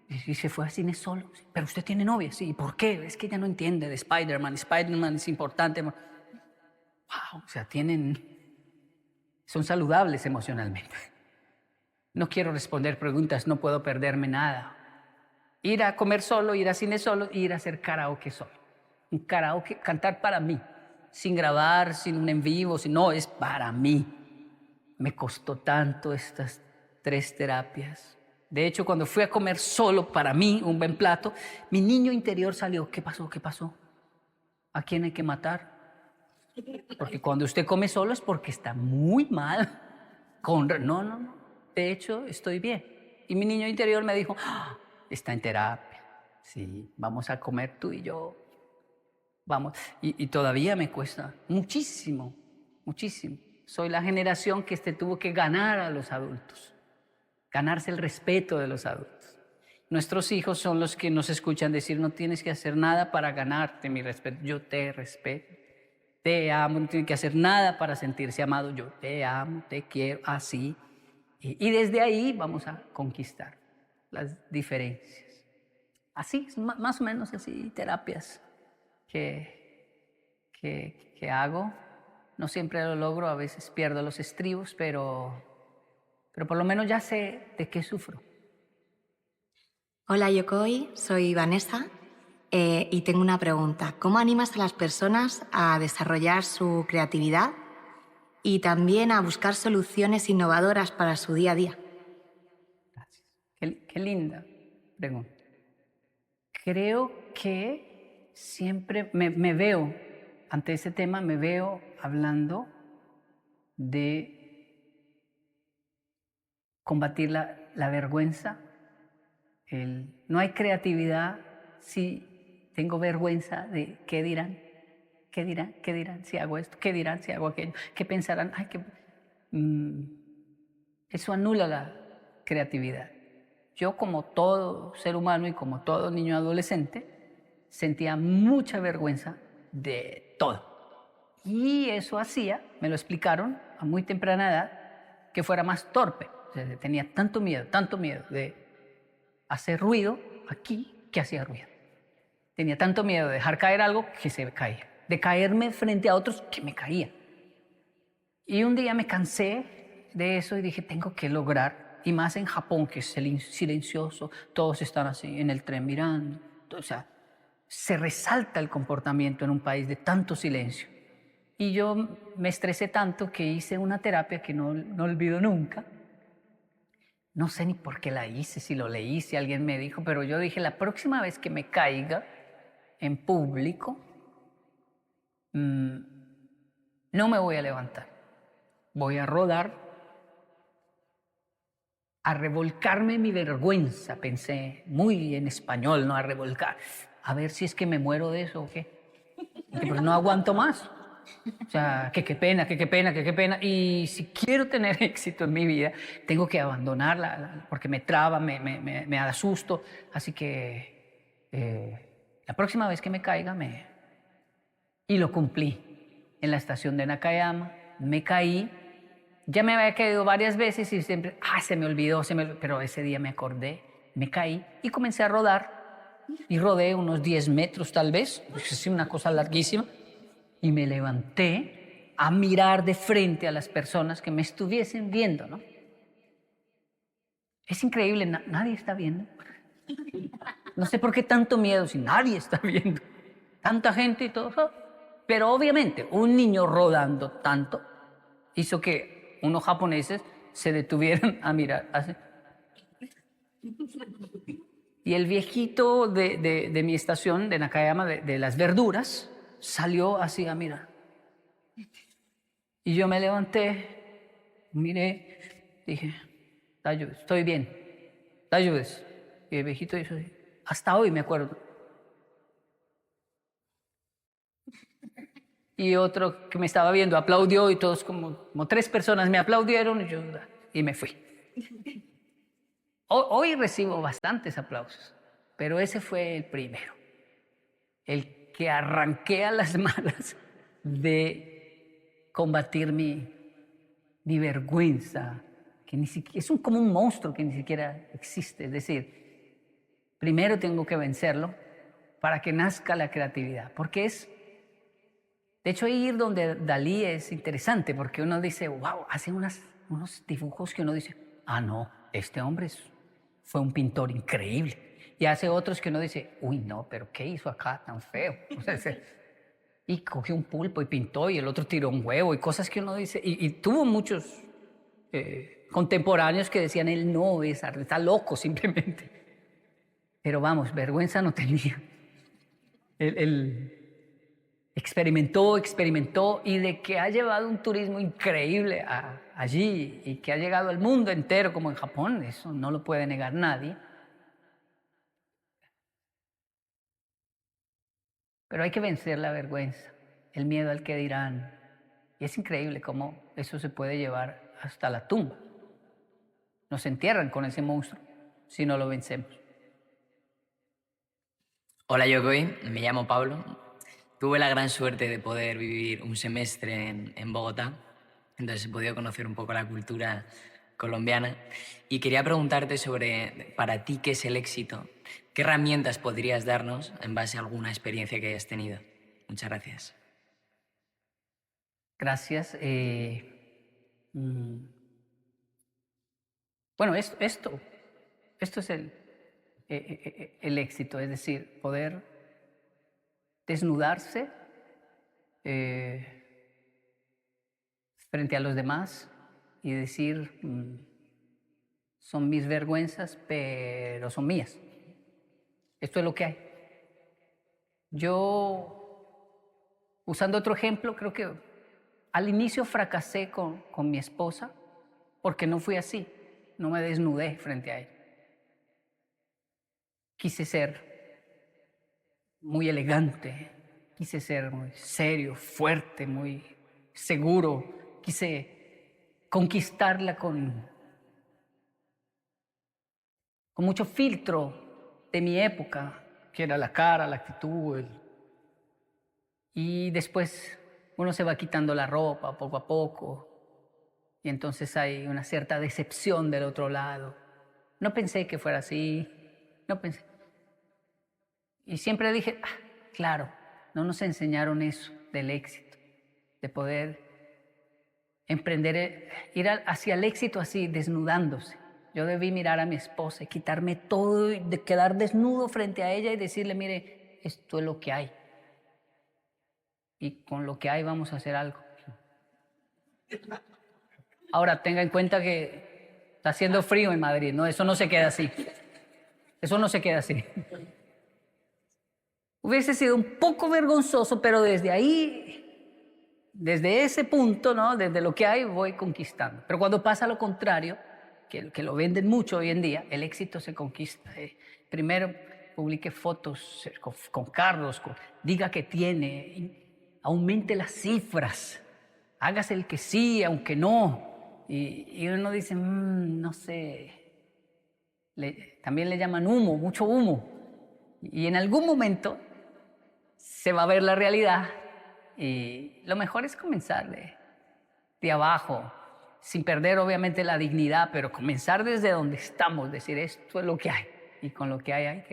Y se fue a cine solo. Pero usted tiene novia, sí. ¿Y por qué? Es que ella no entiende de Spider-Man. Spider-Man es importante. Wow, o sea, son saludables emocionalmente. No quiero responder preguntas, no puedo perderme nada. Ir a comer solo, ir a cine solo, ir a hacer karaoke solo. Un karaoke, cantar para mí, sin grabar, sin un en vivo, no, es para mí. Me costó tanto estas 3 terapias. De hecho, cuando fui a comer solo para mí, un buen plato, mi niño interior salió. ¿Qué pasó? ¿Qué pasó? ¿A quién hay que matar? Porque cuando usted come solo es porque está muy mal. No. De hecho, estoy bien. Y mi niño interior me dijo, está en terapia. Sí, vamos a comer tú y yo. Vamos. Y todavía me cuesta muchísimo, muchísimo. Soy la generación que tuvo que ganar a los adultos. Ganarse el respeto de los adultos. Nuestros hijos son los que nos escuchan decir, no tienes que hacer nada para ganarte mi respeto. Yo te respeto, te amo, no tienes que hacer nada para sentirse amado. Yo te amo, te quiero, así. Y desde ahí vamos a conquistar las diferencias. Así, más o menos así, terapias que hago. No siempre lo logro, a veces pierdo los estribos, pero por lo menos ya sé de qué sufro. Hola Yokoi, soy Vanessa y tengo una pregunta. ¿Cómo animas a las personas a desarrollar su creatividad y también a buscar soluciones innovadoras para su día a día? Gracias. Qué linda pregunta. Creo que siempre me veo, ante ese tema, me veo hablando de combatir la vergüenza. No hay creatividad si tengo vergüenza de qué dirán. ¿Qué dirán? ¿Qué dirán si hago esto? ¿Qué dirán si hago aquello? ¿Qué pensarán? Eso anula la creatividad. Yo, como todo ser humano y como todo niño adolescente, sentía mucha vergüenza de todo. Y eso hacía, me lo explicaron a muy temprana edad, que fuera más torpe. O sea, tenía tanto miedo de hacer ruido aquí que hacía ruido. Tenía tanto miedo de dejar caer algo que se caía. De caerme frente a otros que me caía. Y un día me cansé de eso y dije, tengo que lograr, y más en Japón, que es silencioso, todos están así en el tren mirando. O sea, se resalta el comportamiento en un país de tanto silencio. Y yo me estresé tanto que hice una terapia que no olvido nunca. No sé ni por qué la hice, si lo leí, si alguien me dijo, pero yo dije, la próxima vez que me caiga en público, no me voy a levantar. Voy a rodar, a revolcarme mi vergüenza, pensé, muy en español, ¿no? A revolcar. A ver si es que me muero de eso o qué. Pues no aguanto más. O sea, qué pena. Y si quiero tener éxito en mi vida, tengo que abandonarla porque me traba, me da susto. Así que la próxima vez que me caiga, Y lo cumplí. En la estación de Nakayama, me caí. Ya me había caído varias veces y siempre, se me olvidó, pero ese día me acordé, me caí y comencé a rodar. Y rodé unos 10 metros tal vez, es una cosa larguísima. Y me levanté a mirar de frente a las personas que me estuviesen viendo, ¿no? Es increíble, nadie está viendo. No sé por qué tanto miedo si nadie está viendo. Tanta gente y todo eso. Pero obviamente un niño rodando tanto hizo que unos japoneses se detuvieran a mirar así. Y el viejito de mi estación, de Nakayama, de las verduras, salió así a mirar. Y yo me levanté, miré, dije, ayudes, estoy bien, ayudes. Y el viejito hizo así. Hasta hoy me acuerdo. Y otro que me estaba viendo aplaudió y todos como 3 personas me aplaudieron y me fui. Hoy recibo bastantes aplausos, pero ese fue el primero. El que arranqué a las malas de combatir mi vergüenza ni siquiera, es como un monstruo que ni siquiera existe. Es decir, primero tengo que vencerlo para que nazca la creatividad. Porque de hecho, ir donde Dalí es interesante porque uno dice, wow, hace unos dibujos que uno dice, ah, no, este hombre fue un pintor increíble. Y hace otros que uno dice, uy, no, pero ¿qué hizo acá tan feo? O sea, y cogió un pulpo y pintó, y el otro tiró un huevo, y cosas que uno dice. Y tuvo muchos contemporáneos que decían, él no es arte, está loco simplemente. Pero vamos, vergüenza no tenía. Él experimentó, y de que ha llevado un turismo increíble allí y que ha llegado al mundo entero como en Japón, eso no lo puede negar nadie. Pero hay que vencer la vergüenza, el miedo al que dirán. Y es increíble cómo eso se puede llevar hasta la tumba. Nos entierran con ese monstruo si no lo vencemos. Hola Yokoi, me llamo Pablo. Tuve la gran suerte de poder vivir un semestre en Bogotá, entonces he podido conocer un poco la cultura colombiana y quería preguntarte sobre, para ti, ¿qué es el éxito? ¿Qué herramientas podrías darnos en base a alguna experiencia que hayas tenido? Muchas gracias. Gracias. Bueno, esto es el éxito, es decir, poder desnudarse frente a los demás y decir, son mis vergüenzas, pero son mías. Esto es lo que hay. Yo, usando otro ejemplo, creo que al inicio fracasé con mi esposa porque no fui así, no me desnudé frente a ella. Quise ser muy elegante, quise ser muy serio, fuerte, muy seguro, quise conquistarla con mucho filtro de mi época, que era la cara, la actitud. Y después uno se va quitando la ropa poco a poco y entonces hay una cierta decepción del otro lado. No pensé que fuera así, no pensé. Y siempre dije, claro, no nos enseñaron eso del éxito, de poder emprender, ir hacia el éxito así, desnudándose. Yo debí mirar a mi esposa y quitarme todo y de quedar desnudo frente a ella y decirle, mire, esto es lo que hay. Y con lo que hay vamos a hacer algo. Ahora, tenga en cuenta que está haciendo frío en Madrid, ¿no? Eso no se queda así. Eso no se queda así. Hubiese sido un poco vergonzoso, pero desde ahí, desde ese punto, ¿no? Desde lo que hay, voy conquistando. Pero cuando pasa lo contrario, que lo venden mucho hoy en día, el éxito se conquista. Primero publique fotos con carros, diga que tiene, aumente las cifras, hágase el que sí, aunque no. Y uno dice, no sé, también le llaman humo, mucho humo. Y en algún momento se va a ver la realidad y lo mejor es comenzar de abajo, sin perder obviamente la dignidad, pero comenzar desde donde estamos, decir esto es lo que hay y con lo que hay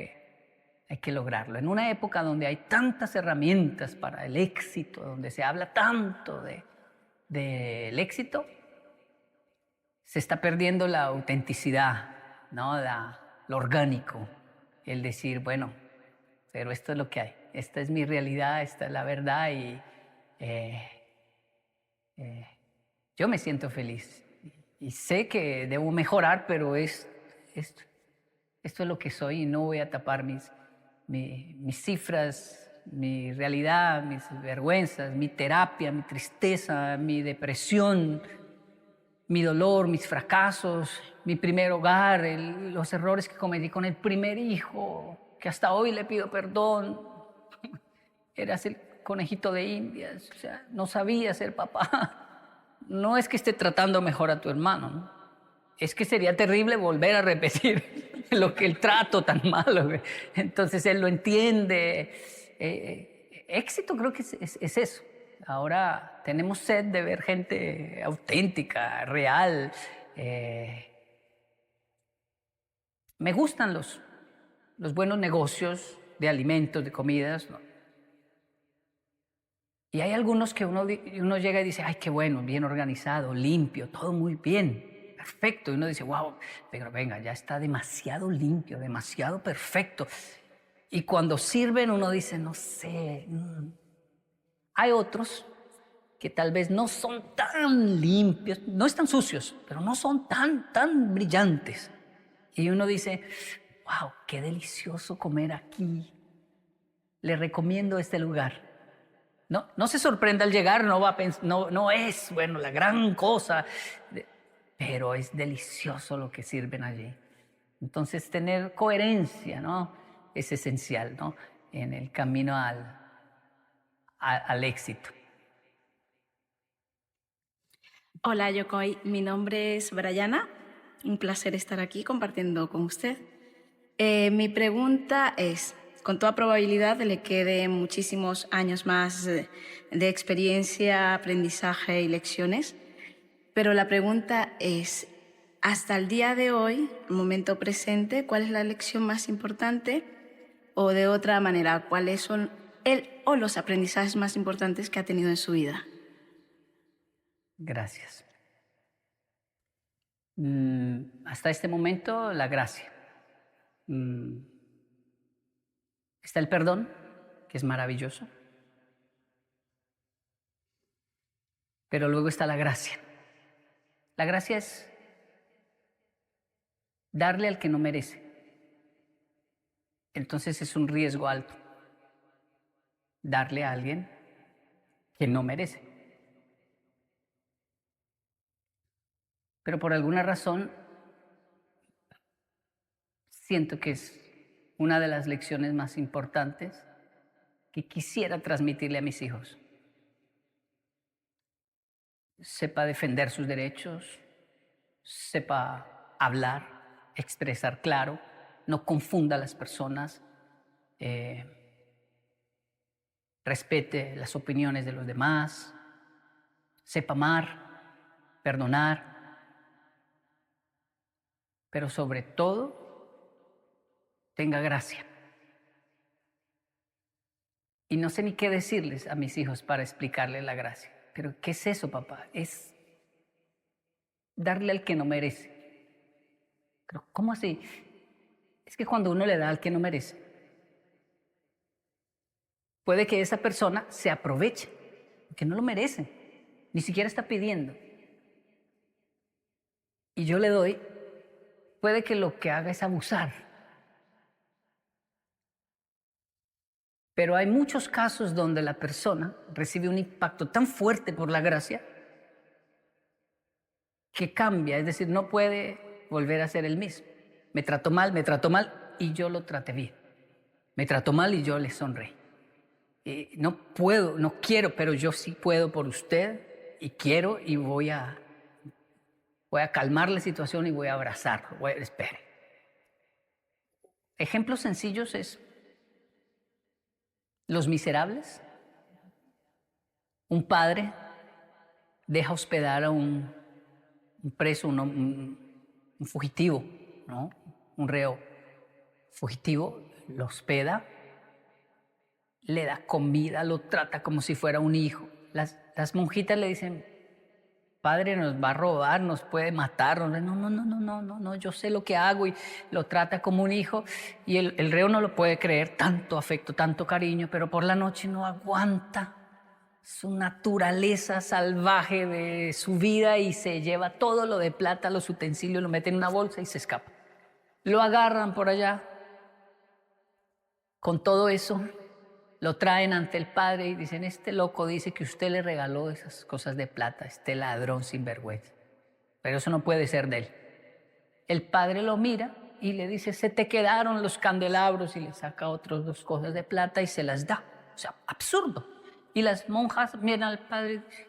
que lograrlo. En una época donde hay tantas herramientas para el éxito, donde se habla tanto del éxito, se está perdiendo la autenticidad, ¿no? Lo orgánico, el decir, bueno, pero esto es lo que hay, esta es mi realidad, esta es la verdad y yo me siento feliz y sé que debo mejorar, pero esto es lo que soy y no voy a tapar mis cifras, mi realidad, mis vergüenzas, mi terapia, mi tristeza, mi depresión, mi dolor, mis fracasos, mi primer hogar, los errores que cometí con el primer hijo, que hasta hoy le pido perdón. Eras el conejito de Indias, o sea, no sabía ser papá. No es que esté tratando mejor a tu hermano, ¿no? Es que sería terrible volver a repetir el trato tan malo. Entonces él lo entiende. Éxito creo que es eso. Ahora tenemos sed de ver gente auténtica, real, Me gustan los buenos negocios de alimentos, de comidas, ¿no? Y hay algunos que uno llega y dice, ay, qué bueno, bien organizado, limpio, todo muy bien, perfecto. Y uno dice, wow, pero venga, ya está demasiado limpio, demasiado perfecto. Y cuando sirven uno dice, no sé. Hay otros que tal vez no son tan limpios, no están sucios, pero no son tan brillantes. Y uno dice, wow, qué delicioso comer aquí. Le recomiendo este lugar. No se sorprenda al llegar, no es, bueno, la gran cosa, pero es delicioso lo que sirven allí. Entonces, tener coherencia, ¿no? Es esencial, ¿no? En el camino al éxito. Hola, Yokoi. Mi nombre es Brayana. Un placer estar aquí compartiendo con usted. Mi pregunta es, con toda probabilidad le queden muchísimos años más de experiencia, aprendizaje y lecciones, pero la pregunta es, hasta el día de hoy, el momento presente, ¿cuál es la lección más importante? O de otra manera, ¿cuáles son o los aprendizajes más importantes que ha tenido en su vida? Gracias. Hasta este momento, la gracia. Está el perdón, que es maravilloso. Pero luego está la gracia. La gracia es darle al que no merece. Entonces es un riesgo alto darle a alguien que no merece. Pero por alguna razón siento que es una de las lecciones más importantes que quisiera transmitirle a mis hijos. Sepa defender sus derechos, sepa hablar, expresar claro, no confunda a las personas, respete las opiniones de los demás, sepa amar, perdonar, pero sobre todo tenga gracia. Y no sé ni qué decirles a mis hijos para explicarles la gracia. Pero ¿qué es eso, papá? Es darle al que no merece. Pero ¿cómo así? Es que cuando uno le da al que no merece, puede que esa persona se aproveche, porque no lo merece, ni siquiera está pidiendo. Y yo le doy, puede que lo que haga es abusar. Pero hay muchos casos donde la persona recibe un impacto tan fuerte por la gracia que cambia, es decir, no puede volver a ser el mismo. Me trató mal y yo lo traté bien. Me trató mal y yo le sonreí. No puedo, no quiero, pero yo sí puedo por usted y quiero y voy a calmar la situación y voy a abrazarlo. Espere. Ejemplos sencillos es Los Miserables. Un padre deja hospedar a un preso, un fugitivo, ¿no? Un reo fugitivo, lo hospeda, le da comida, lo trata como si fuera un hijo. Las monjitas le dicen, padre, nos va a robar, nos puede matar. No, yo sé lo que hago, y lo trata como un hijo. Y el reo no lo puede creer, tanto afecto, tanto cariño, pero por la noche no aguanta su naturaleza salvaje de su vida y se lleva todo lo de plata, los utensilios, lo mete en una bolsa y se escapa. Lo agarran por allá. Con todo eso, lo traen ante el padre y dicen, este loco dice que usted le regaló esas cosas de plata, este ladrón sinvergüenza. Pero eso no puede ser de él. El padre lo mira y le dice, se te quedaron los candelabros, y le saca otras 2 cosas de plata y se las da. O sea, absurdo. Y las monjas miran al padre y dicen,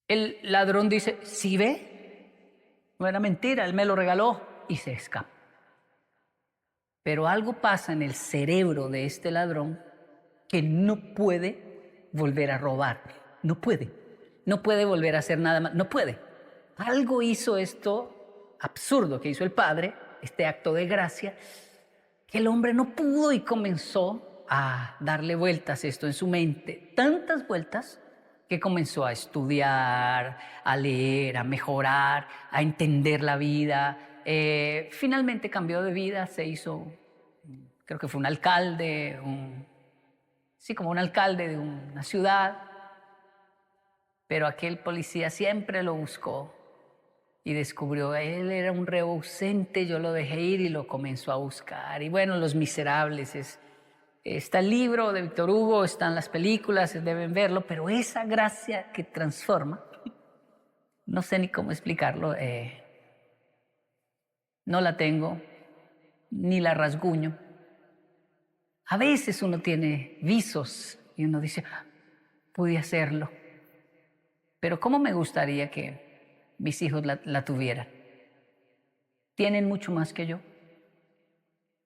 el ladrón dice, ¿sí ve? No era mentira, él me lo regaló, y se escapa. Pero algo pasa en el cerebro de este ladrón que no puede volver a robar. No puede. no puede volver a hacer nada más, no puede. Algo hizo esto absurdo que hizo el padre, este acto de gracia, que el hombre no pudo y comenzó a darle vueltas esto en su mente, tantas vueltas que comenzó a estudiar, a leer, a mejorar, a entender la vida. Finalmente cambió de vida, se hizo, creo que fue un alcalde, como un alcalde de una ciudad, pero aquel policía siempre lo buscó y descubrió, él era un reo ausente, yo lo dejé ir y lo comenzó a buscar. Y bueno, Los Miserables, está el libro de Víctor Hugo, están las películas, deben verlo, pero esa gracia que transforma, no sé ni cómo explicarlo, no la tengo, ni la rasguño. A veces uno tiene visos y uno dice, pude hacerlo, pero ¿cómo me gustaría que mis hijos la tuvieran? Tienen mucho más que yo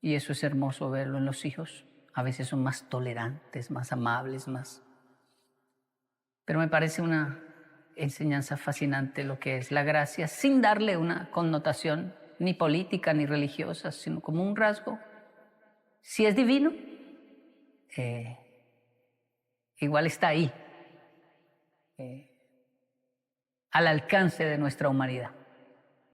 y eso es hermoso verlo en los hijos. A veces son más tolerantes, más amables, más... Pero me parece una enseñanza fascinante lo que es la gracia, sin darle una connotación ni política ni religiosa, sino como un rasgo. Si es divino, igual está ahí, al alcance de nuestra humanidad.